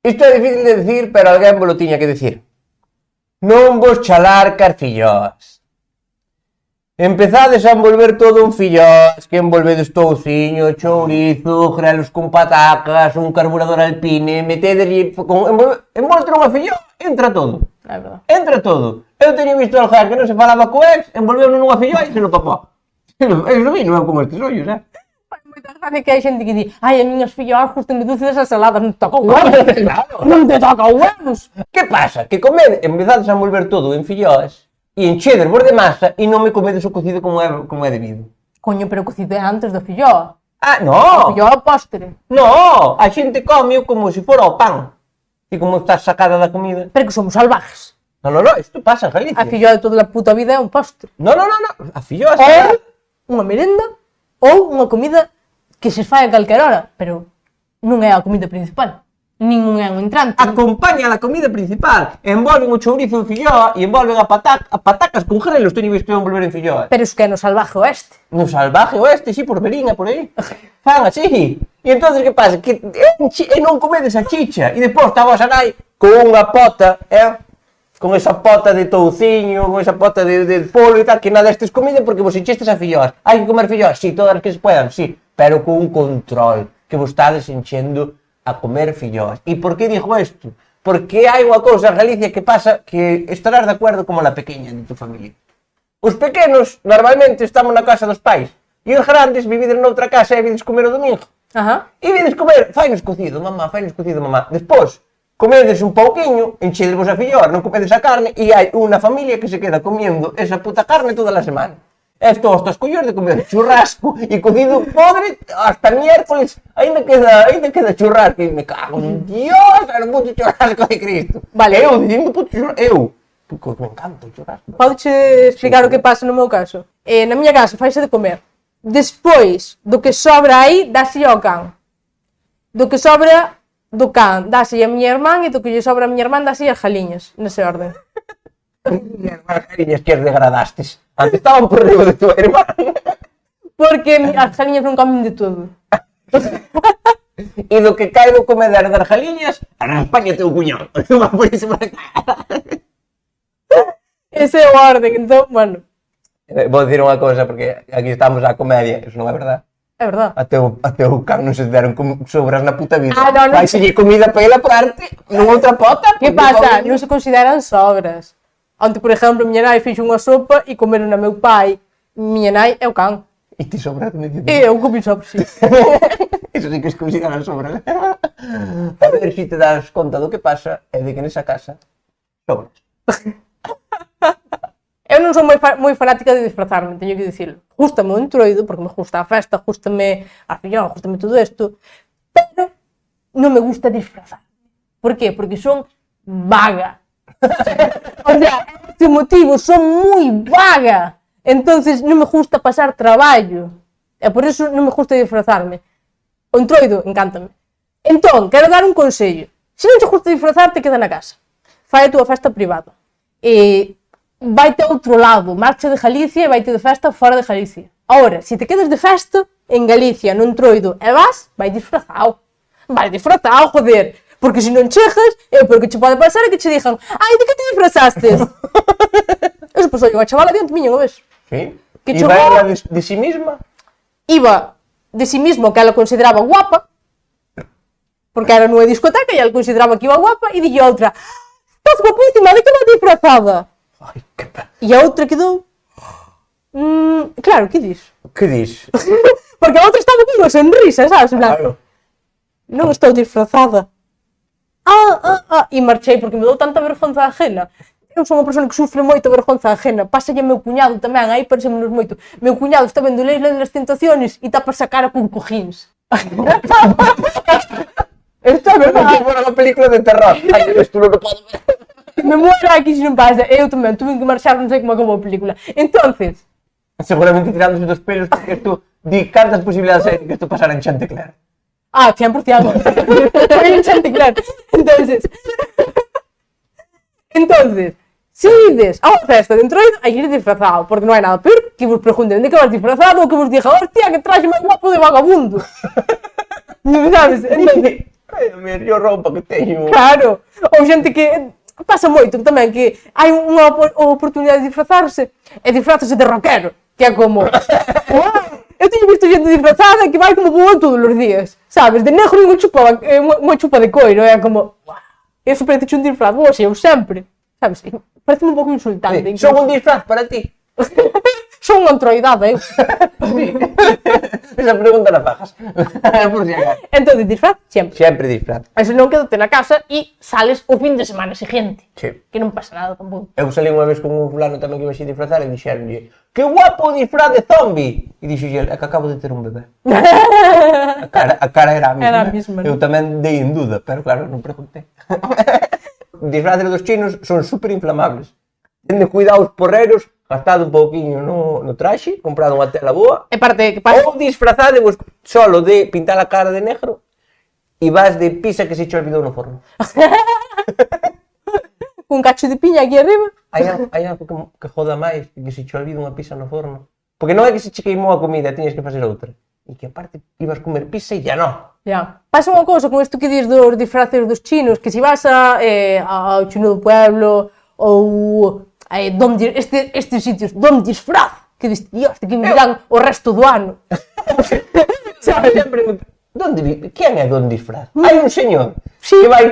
D: Isto é difícil de decir, pero alguén vos lo tiña que decir. Non vos chalar carfillós. Empezades a envolver todo un fillós, que envolvedes touciño, chourizo, grelos con patacas, un carburador alpine, metedes envolver unha filló, entra todo.
A: É verdade.
D: Entra todo. Eu teño visto al Jair que non se falaba co ex, envolveu nunha filló e se lo papá. Eso vi, non é como estes ollos,
A: Moita gracia que hai xente que di ai, as miñas filloas gustan dulces as saladas, non te toca huevos.
D: Claro.
A: Non te toca huevos.
D: Que pasa? Que empezades a envolver todo en fillós e enchedes vos de masa e non me comedes o cocido como é debido.
A: Coño, pero cocido é antes do filló.
D: Ah,
A: O
D: no!
A: filló é o postre.
D: No! A xente come como se fora o pan. E como está sacada da comida.
A: Pero que somos salvajes.
D: No, isto pasa en Galicia.
A: A filló de toda a puta vida é un postre.
D: No. A filló é
A: Ou
D: sacada.
A: unha merenda ou unha comida que se fai a calquera hora, pero non é a comida principal. Ningún é un entrante.
D: Acompaña a comida principal. Envolven o chourizo en filló e envolven a patacas con grelos. Teño visto envolver en filló.
A: Pero es que é no salvaje oeste.
D: No salvaje oeste, sí, por Verín, por aí. Fan así. E entonces que pasa? Que non comedes a chicha. E depois está a vosa nai con unha pota, con esa pota de touciño, con esa pota de polo e tal, que nada estes comida porque vos enchestes a fillós. Hai que comer fillós? Sí, todas as que se puedan, sí. Pero con un control, que vos estades enchendo a comer fillós. E por que digo isto? Porque hai unha cousa en Galicia que pasa que estarás de acordo como la pequeña de tu familia. Os pequenos normalmente estamos na casa dos pais e os grandes vivides noutra casa e vides comer o domingo.
A: Ajá.
D: E vides comer, fainos cocido, mamá. Despois, comedes un pouquiño, enchedesvos a fillós, non comedes a carne e hai unha familia que se queda comiendo esa puta carne toda a semana. Esto hasta collóns de comer churrasco e cocido podre hasta miércoles, ainda queda churrasco e me cago en Dios, era un puto churrasco de Cristo.
A: Vale.
D: Eu dicindo puto churrasco, porque me encanta o churrasco.
A: Podeche explicar o que pasa no meu caso? Na miña casa faise de comer. Despois do que sobra aí, dáse ao can. Do que sobra do can, dáse a miña irmán e do que lle sobra a miña irmán, dáse as jaliñas, nese orden.
D: As jaliñas que as degradastes. Antes estaban por riba de tu irmán.
A: Porque as jaliñas non comen de todo.
D: E do que cae do comedero das jaliñas, arraspáñate o cuñón. Va por iso para cá.
A: Ese é o orden, entón, bueno.
D: Vou dicir unha cousa, porque aquí estamos a comedia, eso non é verdade.
A: É verdade.
D: Até o can non se deron sobras na puta vida.
A: Ah, non.
D: Vaiselle comida para ela parte, non outra pota.
A: Que pasa? Non se consideran sobras. Onte, por exemplo, miña nai fixo unha sopa e comeron a meu pai. Miña nai é o can.
D: E ti sobras medio
A: E eu comi sobras, sí.
D: Eso sí que es consideran sobras. A ver se te das conta do que pasa é de que nesa casa sobras.
A: Eu non son moi fanática de disfrazarme, teño que dicilo. Gústame o entroido, porque me gusta a festa, gústame a fillón, gústame todo isto, pero non me gusta disfrazarme. Por qué? Porque son vaga. O sea, este motivo, son moi vaga. Entonces non me gusta pasar traballo. E por eso non me gusta disfrazarme. O entroido, encántame. Entón, quero dar un consello. Se non te gusta disfrazarte, queda na casa. Fai a túa festa privada. E vaite a outro lado, marcha de Galicia e vaite de festa fora de Galicia. Ahora, se te quedas de festa en Galicia, no entroido, e vas, vai disfrazado. Vai disfrazado, joder. Porque se non chegas, porque che pode pasar é que che dixan ai, de que te disfrazastes? Eso pasou unha chavala diante miña, non ves?
D: Sí?
A: Que
D: E
A: chegou-
D: vai ela de si misma?
A: Iba de si mismo que ela consideraba guapa, porque era nunha discoteca e ela consideraba que iba guapa, e dille a outra, estás guapísima, de que vas disfrazada?
D: Ai, que pa...
A: E a outra quedou, claro, que dis?
D: Que dis?
A: Porque a outra estaba con unha sonrisa, sabes? En plan,
D: Claro.
A: non estou disfrazada. E marchei porque me dou tanta vergonza ajena. Eu sou unha persona que sufre moito vergonza ajena. Pásalle a meu cuñado tamén, aí parecémonos moito. Meu cuñado está vendo Leis das Tentaciones e tapas a cara con cojins. Isto é
D: Como
A: verdade.
D: que fora unha película de terror. Ai, isto non o podo ver.
A: Me muero aquí se non pasa. Eu tamén tuve que marchar, non sei como acabou a película. Entonces,
D: Seguramente tirándose dos pelos porque isto di cantas posibilidades hai de que isto pasara en Chantecler.
A: 100%. Soy un Chanticleer. Entonces, Se ides a unha festa de Entroido, hai que ir disfrazado, porque non hai nada peor que vos pregunten de que vas disfrazado ou que vos diga, hostia, que traxe máis guapo de vagabundo. Sabes? Entonces,
D: Ai, a mellor roupa que teño.
A: claro, ou xente que pasa moito tamén que hai unha oportunidade de disfrazarse e disfrazase de rockero, que é como eu teño visto xente disfrazada que vai como como todos os días, sabes, de negro e unha chupa de coiro, é como eso parece un disfraz, vos, eu sempre, sabes, parece un pouco insultante.
D: Sí, son un disfraz para ti.
A: Son unha antroidade, eu.
D: Esa pregunta la fajas. Por si acaso.
A: Entón, disfraz, sempre.
D: Sempre disfraz.
A: Eso non quédate na casa e sales o fin de semana seguinte.
D: Sí.
A: Que non pasa nada tampouco.
D: Eu salí unha vez con un fulano tamén que iba a disfrazar e dixeronlle que guapo o disfraz de zombie! E dixolle, é que acabo de ter un bebé. A cara era a mesma.
A: Era a mesma,
D: Eu tamén dei en duda, pero claro, non preguntei. Disfraces dos chinos son super inflamables. Tende cuidado os porreros, gastado un pouquiño no traxe, comprado unha tela boa,
A: E parte que pasa.
D: ou disfrazadevos solo de pintar a cara de negro e vas de pizza que se che olvidou no forno.
A: Un cacho de piña aquí arriba.
D: Hai algo que joda máis que se che olvida unha pizza no forno. Porque non é que se che queimou a comida, tiñes que facer outra. E que aparte ibas comer pizza e ya non.
A: Ya. Pasa unha cousa con isto que dis dos disfraces dos chinos, que se vas ao chino do pueblo ou estes sitios, dom disfraz, que dis, dios, que me dirán o resto do ano.
D: Sabes, sempre donde vive? Quen é Don Disfraz? Hai un señor
A: Sí.
D: que vai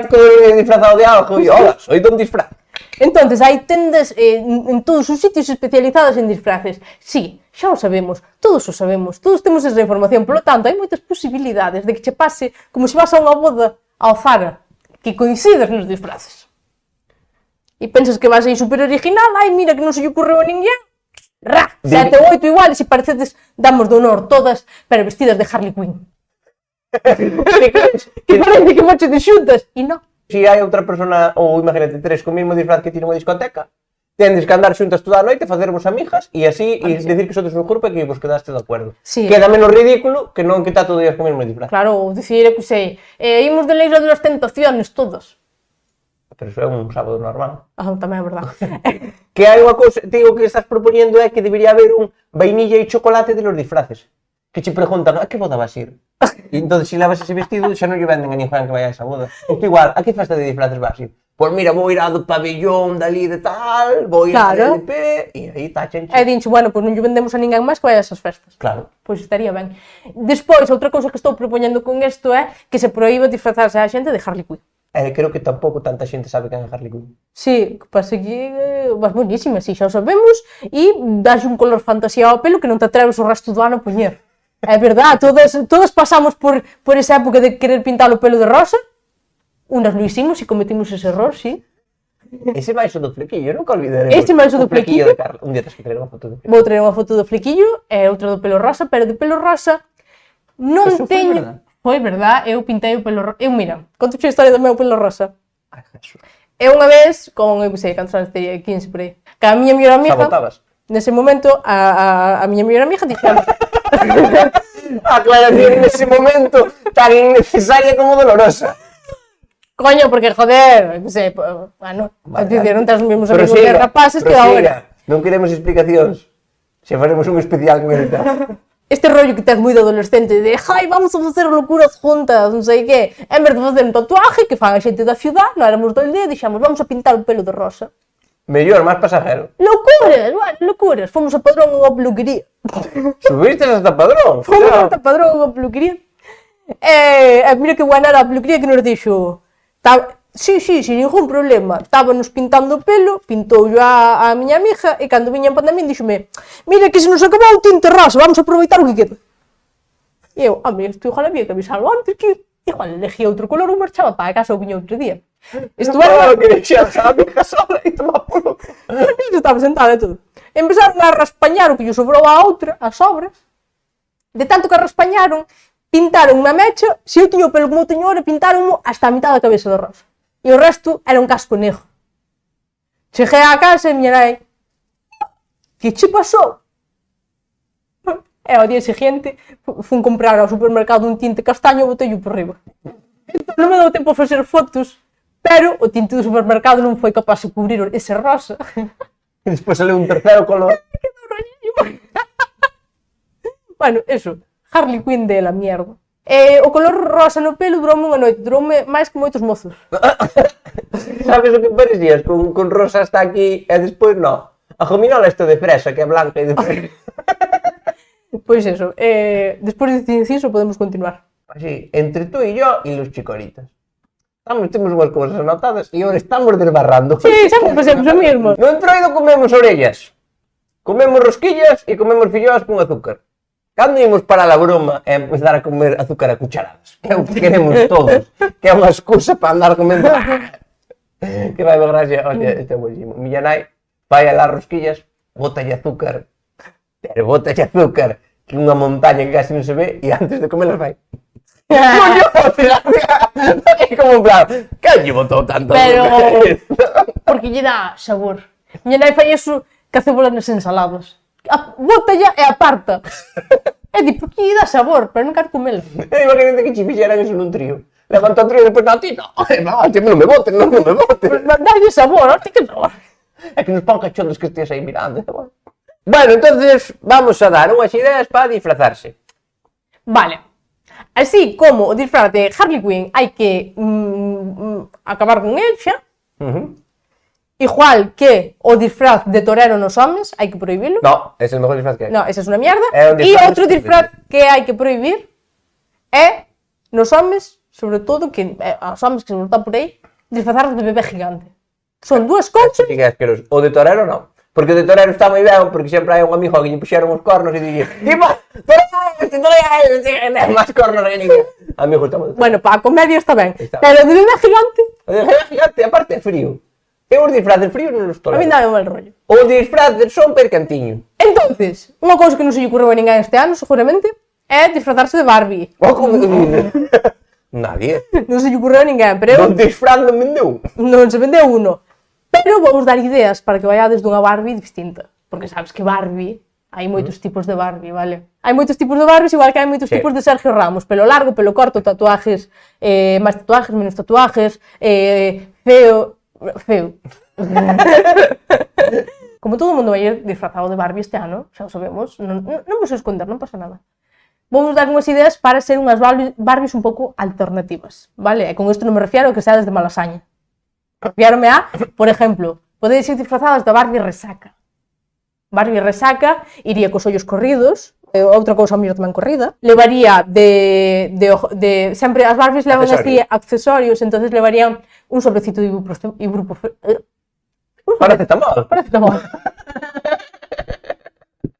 D: disfrazado de algo e hola, soy Don Disfraz.
A: Entonces, hai tendas en todos os sitios especializadas en disfraces. Sí, xa o sabemos, todos temos esa información, polo tanto, hai moitas posibilidades de que che pase como se vas a unha boda ao Zara, que coincides nos disfraces. E pensas que vas aí super original, ai, mira que non se lle ocurreu a ninguén. Ra, 7 ou 8 iguales e parecedes damos de honor todas, pero vestidas de Harley Quinn. Que parece que moche de xuntas, e non.
D: Se hai outra persona, ou imagínate, tres co mesmo disfraz que ti nunha discoteca, tendes que andar xuntas toda a noite, facervos amigas, e así, e decir que sodes un grupo e que vos quedaste de acordo.
A: Sí.
D: Queda menos ridículo que non que está todo días co mesmo disfraz.
A: Claro, dicir, que sei, imos de Leira de las Tentaciones todos.
D: Pero eso é un sábado normal.
A: Ah, tamén é verdade.
D: Que hai unha cousa, digo que estás propoñendo é que debería haber un vainilla e chocolate de los disfraces. Que che preguntan, a que boda vas ir? E entón, se levas ese vestido, xa non lle venden a ninguén que vaya a esa boda. Ou igual, a que festa de disfraces vas ir? Pois mira, vou ir ao do pabellón dali de tal, vou ir
A: Claro.
D: a DLP, e aí está chenche.
A: E dinche, bueno, pois non lle vendemos a ninguén máis que vai a esas festas.
D: Claro.
A: Pois estaría ben. Despois, outra cousa que estou propoñendo con isto é que se proíba disfrazarse a xente de Harley Quinn.
D: Creo que tampouco tanta xente sabe quen é Harley Quinn.
A: Sí, que pasa que vas bonísima, si xa o sabemos, e das un color fantasía ao pelo que non te atreves o resto do ano a poñer. É verdade, todas pasamos por esa época de querer pintar o pelo de rosa, unas lo hicimos e cometimos ese error, sí.
D: Ese máis o do flequillo, nunca olvidaremos.
A: Ese máis o do flequillo.
D: de Carla. Un día tens que traer unha foto do flequillo.
A: Vou traer unha foto do flequillo e outra do pelo rosa, pero do pelo rosa non
D: Eso foi
A: teño...
D: verdad?
A: Foi verdade, eu pintei o pelo rosa. Eu, mira, conto a historia do meu pelo rosa.
D: Ai, Jesús.
A: Eu unha vez, con, eu sei, cantos anos teria, 15 por aí, que a miña mellor amiga...
D: Sabotabas.
A: Nese momento, a miña mellor amiga dixera...
D: A aclaración nese momento tan innecesaria como dolorosa.
A: Coño, porque, joder, non sei, bueno,
D: Vale,
A: dicir, non tens os mesmos
D: Prosiga,
A: amigos de rapaces que
D: prosiga.
A: agora.
D: Non queremos explicacións. Se faremos un especial con el tal.
A: Este rollo que tens moi de adolescente de ai, vamos a facer locuras juntas, non sei que, en vez de facer un tatuaje que fan a xente da ciudad, non éramos do aldea, dixamos, vamos a pintar o pelo de rosa.
D: Mellor, máis pasajero.
A: Locuras, bueno, locuras, fomos a Padrón a unha peluquería.
D: Subiste hasta Padrón.
A: Fomos a Padrón a unha peluquería. E mira que buena era a peluquería que nos dixo, sí, sin ningún problema, estábamos pintando o pelo, pintou yo a miña amiga, e cando viñan para min díxome, mira que se nos acabou o tinte rosa, vamos a aproveitar o que queda. E eu, mira, isto igual había que avisarlo antes, que igual elegía outro color ou marchaba para a casa ou viña outro día. Isto era...
D: que deixas a amiga sola e toma polo.
A: Eu estaba sentada e todo. Empezaron a raspañar o que lle sobrou a outra, as sobras. De tanto que raspañaron, pintaron unha mecha, se eu tiño o pelo como teño ahora, pintaron hasta a mitad da cabeza de rosa. E o resto era un casco negro. Cheguei á casa e miña nai, que che pasou? E ao día seguinte, fun comprar ao supermercado un tinte castaño e botei-o por riba. Entón non me deu tempo a facer fotos, Pero o tinte do supermercado non foi capaz de cubrir ese rosa.
D: E despois sale un terceiro color.
A: Bueno, eso, Harley Quinn de la mierda. O color rosa no pelo duroume unha noite, duroume máis que moitos mozos.
D: Sabes o que parecías? Con rosa hasta aquí e despois no. A gominola isto de fresa, que é blanca e de fresa.
A: Pois eso, despois deste inciso podemos continuar.
D: Así, entre tú y yo y los chicoritas. Temos unhas cousas anotadas e agora estamos desbarrando.
A: Sí, sempre facemos o mismo.
D: No entroido comemos orellas, comemos rosquillas e comemos filloas con azúcar. Cando imos para a broma e empezar a comer azúcar a cucharadas? Que é o que queremos todos, que é unha excusa para andar comendo. Que vai ver gracia, oye, este é buenísimo. Miña nai vai a las rosquillas, bótalle azúcar, pero bótalle azúcar, que unha montaña que casi non se ve, e antes de comerlas vai. É como en plan, que lle botou tanto azúcar?
A: Porque lle dá sabor. Miña nai fai eso que a cebola nas ensaladas. Bótalla e aparta. É di, porque lle dá sabor, pero non quero comela.
D: Imagínate que che fixeran eso nun trío. Levanta o trío e depois, no, ti no. Non me botes, non me botes.
A: Dalle sabor, ti que sabor.
D: É que nos pon cachondos que estés aí mirando. Bueno, entonces vamos a dar unhas ideas para disfrazarse.
A: Vale. Así como o disfraz de Harley Quinn hai que acabar con el xa. Igual que o disfraz de torero nos homes, hai que prohibilo.
D: No, é o mejor disfraz que hai.
A: No, esa é unha mierda.
D: E
A: outro disfraz que hai que prohibir é nos homes, sobre todo, que aos homes que se voltan por aí, disfrazarlos de bebé gigante. Son dúas cousas.
D: Que é asqueroso. O de torero non. Porque o de torero está moi ben, porque sempre hai un amigo que lle puxeron os cornos e dille tipo, torero, máis cornos que ninguén. Amigo, está moi ben.
A: Bueno, para a comedia está ben.
D: Está
A: Pero o de bebé gigante,
D: O de bebé gigante, aparte é frío. E os disfraces fríos non os
A: a mí
D: tolero.
A: dá un mal rollo.
D: Os disfraces son percantiño.
A: Entonces, unha cousa que non se lle ocurreu a ninguén este ano, seguramente, é disfrazarse de Barbie.
D: O como que dices? Nadie.
A: Non se lle ocurreu a ninguén, pero
D: Non disfraz non vendeu.
A: non se vendeu uno. Pero vamos dar ideas para que vayades dunha Barbie distinta. Porque sabes que Barbie, hai moitos tipos de Barbie, vale? Hai moitos tipos de Barbies, igual que hai moitos tipos de Sergio Ramos. Pelo largo, pelo corto, tatuajes, máis tatuajes, menos tatuajes, feo... Como todo o mundo vai ir disfrazado de Barbie este ano, xa o sabemos, non vos esconder, non pasa nada. Vamos dar unhas ideas para ser unhas Barbies un pouco alternativas, vale? E con isto non me refiero a que seades de Malasaña. Refiérome a, por exemplo, podedes ir disfrazadas da Barbie Resaca. Barbie Resaca iría cos ollos corridos, outra cousa a mellor tamén corrida. Levaría sempre as Barbies levan así accesorios, entonces levarían un sobrecito de
D: Paracetamol.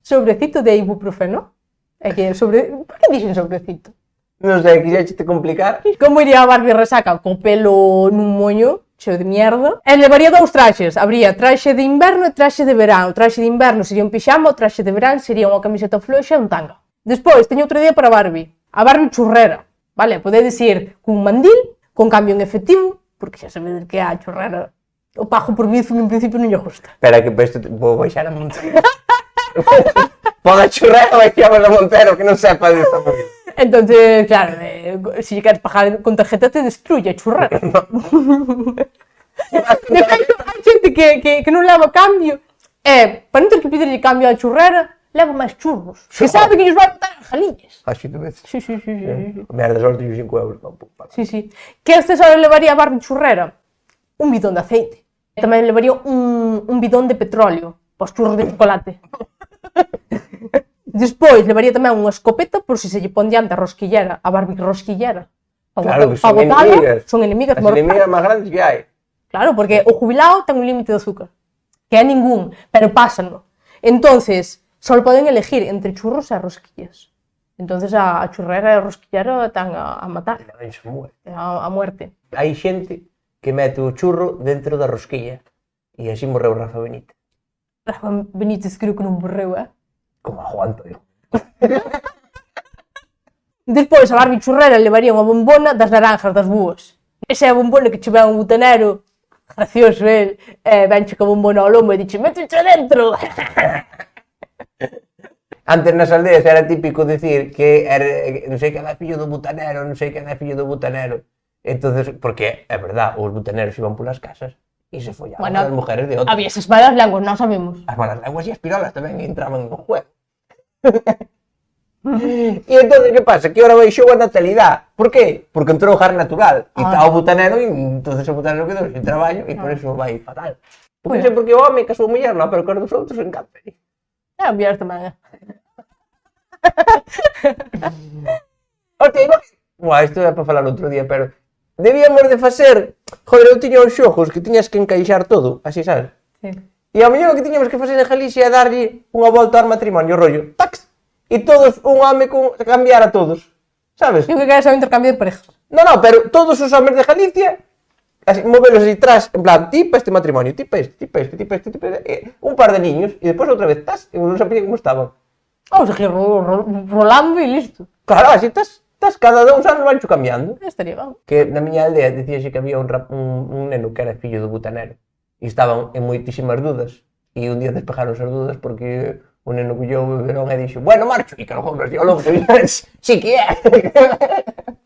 A: Sobrecito de ibuprofeno. É que por que dixen sobrecito?
D: Non sei, quixéchete complicar.
A: Como iría a Barbie Resaca? Co pelo nun moño cheo de mierda. E levaría dous traxes. Habría traxe de inverno e traxe de verán. O traxe de inverno sería un pixama, o traxe de verán sería unha camiseta floxa e un tanga. Despois, teño outro día para Barbie. A Barbie churrera. Vale, podedes ir cun mandil, con cambio en efectivo, porque xa sabedes que a churrera o pago por Bizum en principio non lle gusta.
D: Espera que isto vou baixar a Montero. Poda churrera baixamos a Montero, que non sepa desta movida.
A: Entonces, claro, se lle queres pagar con tarjeta te destruye a churrera. De feito, hai xente que non leva cambio. Para non ter que pedirlle cambio a churrera, leva máis churros. Que sabe que lles vai botar as jalillas.
D: Así de veces.
A: Sí.
D: Merda, só teño 5 euros.
A: Sí. Que accesorio levaría a Barbie churrera? Un bidón de aceite. Tamén levaría un bidón de petróleo para os churros de chocolate. Despois levaría tamén unha escopeta por se lle pon diante a rosquillera, a Barbie rosquillera.
D: Claro, que son enemigas.
A: Son enemigas
D: As
A: mortais.
D: enemigas máis grandes que hai.
A: Claro, porque o jubilado ten un límite de azúcar, que é ningún, pero pásano. Entonces, só poden elegir entre churros e rosquillas. Entonces a churrera e a rosquillera están a matar, a muerte.
D: Hai xente que mete o churro dentro da rosquilla. E así morreu Rafa Benítez.
A: Rafa Benítez creo que non morreu,
D: Como a Juan Antonio.
A: Despois a Barbie churrera levaría unha bombona das naranjas das búas. Esa é a bombona que che ven un butanero, gracioso el, venche co bombona ao lombo e dixe, méteche dentro.
D: Antes nas aldeas era típico dicir que era, non sei quen é fillo do butanero, non sei quen é fillo do butanero. Entonces, porque é verdad, os butaneros iban polas casas e se follaban
A: Bueno,
D: as mujeres de outras.
A: Había esas malas lenguas, non sabemos.
D: As malas lenguas e as pirolas tamén entraban no juego. E entonces, que pasa? Que ahora baixou a natalidade. Por qué? Porque entrou o jar natural. E está o butanero e entonces o butanero quedou sin traballo e por eso vai fatal. Porque sei porque o home que a súa muller non, pero que os dos outros encanta.
A: É, vias tamén.
D: Hostia, isto é para falar outro día, pero debíamos de facer, joder, eu tiña os xogos que tiñas que encaixar todo, así, sabes?
A: Sí.
D: E ao mellor o que tiñamos que facer en Galicia é darlle unha volta ao matrimonio, rollo, tax, e todos, un home con cambiar a todos, sabes?
A: Eu que queres é o intercambio de parejas.
D: No, pero todos os homes de Galicia, así, movelos así atrás, en plan, ti pa este matrimonio, ti pa este, ti pa este, ti pa este, ti pa este, un par de niños, e despois outra vez, tas, e non sabía como estaban.
A: Vamos a seguir rolando e listo.
D: Claro, así tas cada 2 anos vancho cambiando.
A: Estaría ben.
D: Que na miña aldea dicíase que había un neno que era fillo do butanero e estaban en moitísimas dudas e un día despejaron as dudas porque o neno colleu o beberón e dixo bueno, marcho, e que logo nos dio logo si que é.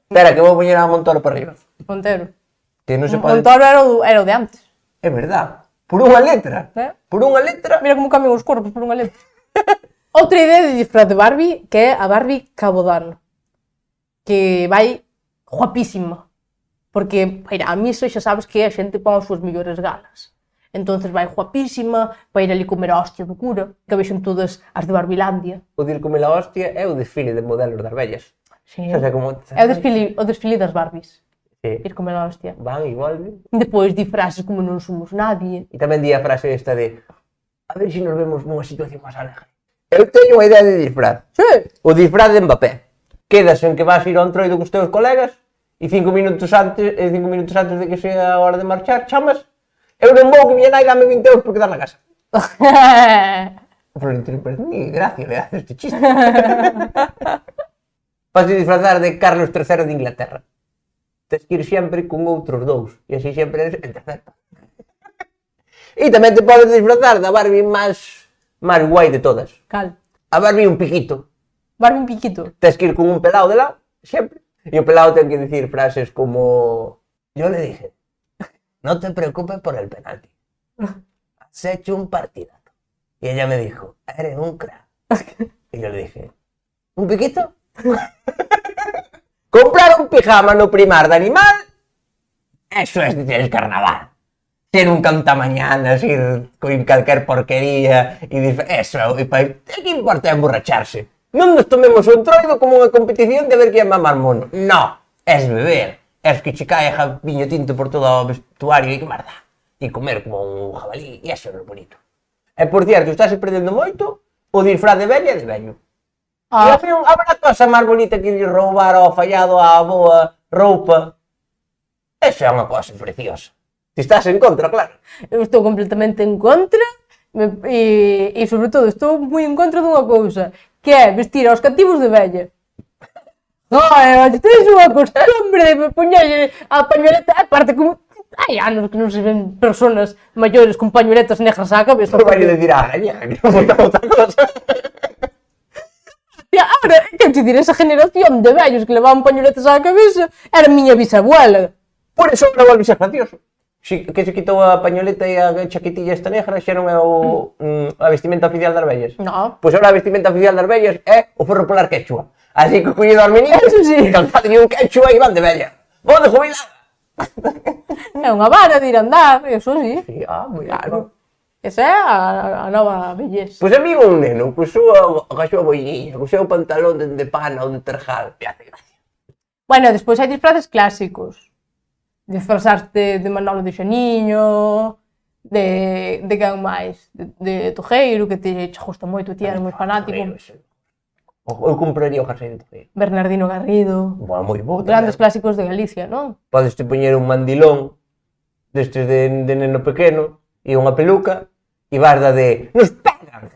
D: Espera, que vou poñer a Montoro para arriba.
A: Montero.
D: Que non se pode...
A: Montoro era o de antes.
D: É verdad, por unha letra. Por unha letra.
A: Mira como cambian os corpos por unha letra. Outra idea de disfraz de Barbie, que é a Barbie Cabodano, que vai guapísima, porque, mira, a mí xa sabes que a xente pon as súas mellores galas, entonces vai guapísima, vai ir ali comer a hostia do cura, que vexen todas as de Barbilandia.
D: O dir comer a hostia é o desfile de modelos das vellas.
A: Sí.
D: O sea, como...
A: É o desfile das Barbies,
D: sí.
A: Ir comer a hostia.
D: Van e volven.
A: Depois di frases como non somos nadie.
D: E tamén di a frase esta de a ver se nos vemos nunha situación máis alegre. Eu teño unha idea de disfraz.
A: Sí.
D: O disfraz de Mbappé. Quedas en que vas ir ao entroido cos teus colegas e 5 minutos antes de que sea a hora de marchar, chamas eu non vou que miña nai dame 20 euros por quedar na casa. Florentino Pérez, ni gracia le hace este chiste. Vas a disfrazar de Carlos III de Inglaterra. Tens que ir sempre con outros dous e así sempre eres el tercero. E tamén te podes disfrazar da Barbie máis guai de todas.
A: Cal?
D: A Barbie un piquito.
A: Barbie un piquito.
D: Tens que ir con un pelado de lado, sempre. E o pelado ten que decir frases como... Yo le dije, no te preocupes por el penalti. Has hecho un partidazo. Y ella me dijo, eres un crack. Y yo le dije, ¿un piquito? Comprar un pijama no primar de animal, eso es el carnaval. Ser un cantamañanas, ir con calquer porquería e eso, e que importa emborracharse? Non nos tomemos o entroido como unha competición de ver quen é máis mono. No, es beber, es que che cae viño tinto por todo o vestuario e que marda. E comer como un jabalí, e eso é bonito. E por cierto, estás perdendo moito o disfraz de vella e de vello. E habrá cosa máis bonita que ir roubar ao fallado a boa roupa. Eso é unha cosa preciosa. Si estás en contra, claro.
A: Eu estou completamente en contra e sobre todo estou moi en contra dunha cousa, que é vestir aos cativos de vella. Tens unha costumbre de poñerlle a pañoleta, aparte como hai anos que non se ven personas maiores con pañoletas negras á cabeza.
D: Por vai decir a gaña, que non botamos outra cosa.
A: E agora, quero dicir, esa generación de vellos que levaban pañoletas á cabeza era a miña bisabuela.
D: Por eso non volve ser gracioso. Que se quitou a pañoleta e a chaquetilla esta negra xa non é a vestimenta oficial das vellas.
A: No.
D: Pois agora a vestimenta oficial das vellas é o forro polar quechua. Así que collido aos meninos, calzadille un quechua e van de vella. Vou de jubilada.
A: É unha vara de ir andar, eso sí.
D: Sí, moi
A: claro. Esa é a nova belleza.
D: Pois a mí un neno, co súa boiniña, co seu pantalón de pana ou de terjal, me hace gracia.
A: Bueno, despois hai disfraces clásicos. Disfrazarte de Manolo de Xaniño, de quen máis? De Tojeiro, que te gusta moito, ti eres moi fanático.
D: Eu compraría o jersey de Tojeiro.
A: Bernardino Garrido.
D: Boa, moi bo.
A: Grandes clásicos de Galicia, non?
D: Podes te poñer un mandilón destes de neno pequeno e unha peluca e vas da de nos pegan.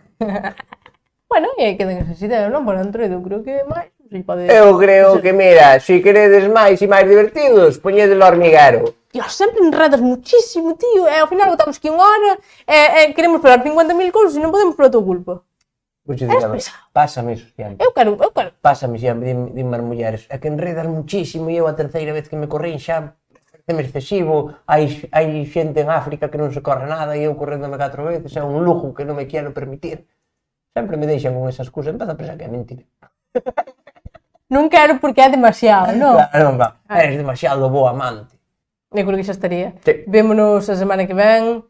A: Bueno, e aí quedan esas ideas, non? Por Android, eu creo que máis.
D: Eu creo que, mira, se queredes máis e máis divertidos, poñedelo ao hormiguero.
A: Tío, sempre enredas muchísimo, tío, e ao final botamos que unha hora, queremos falar 50.000 cousas e non podemos pola tua culpa.
D: Pásame iso sempre.
A: Eu quero.
D: Pásame sempre, dime as mulleres, é que enredas muchísimo e eu a terceira vez que me corrín xa pareceme excesivo, hai xente en África que non se corre nada e eu correndome 4 veces, é un lujo que non me quero permitir. Sempre me deixan con esa excusa, empezo a pensar que é mentira.
A: Non quero porque é demasiado, non?
D: Claro, eres demasiado boa amante.
A: Eu creo que xa estaría.
D: Sí.
A: Vémonos a semana que ven.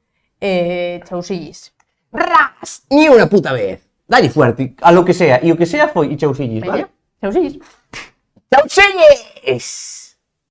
A: Chausillis.
D: Ras! Ni unha puta vez. Dalle fuerte, a lo que sea. E o que sea foi e chausillis, vale?
A: Chausillis.
D: Chausillis!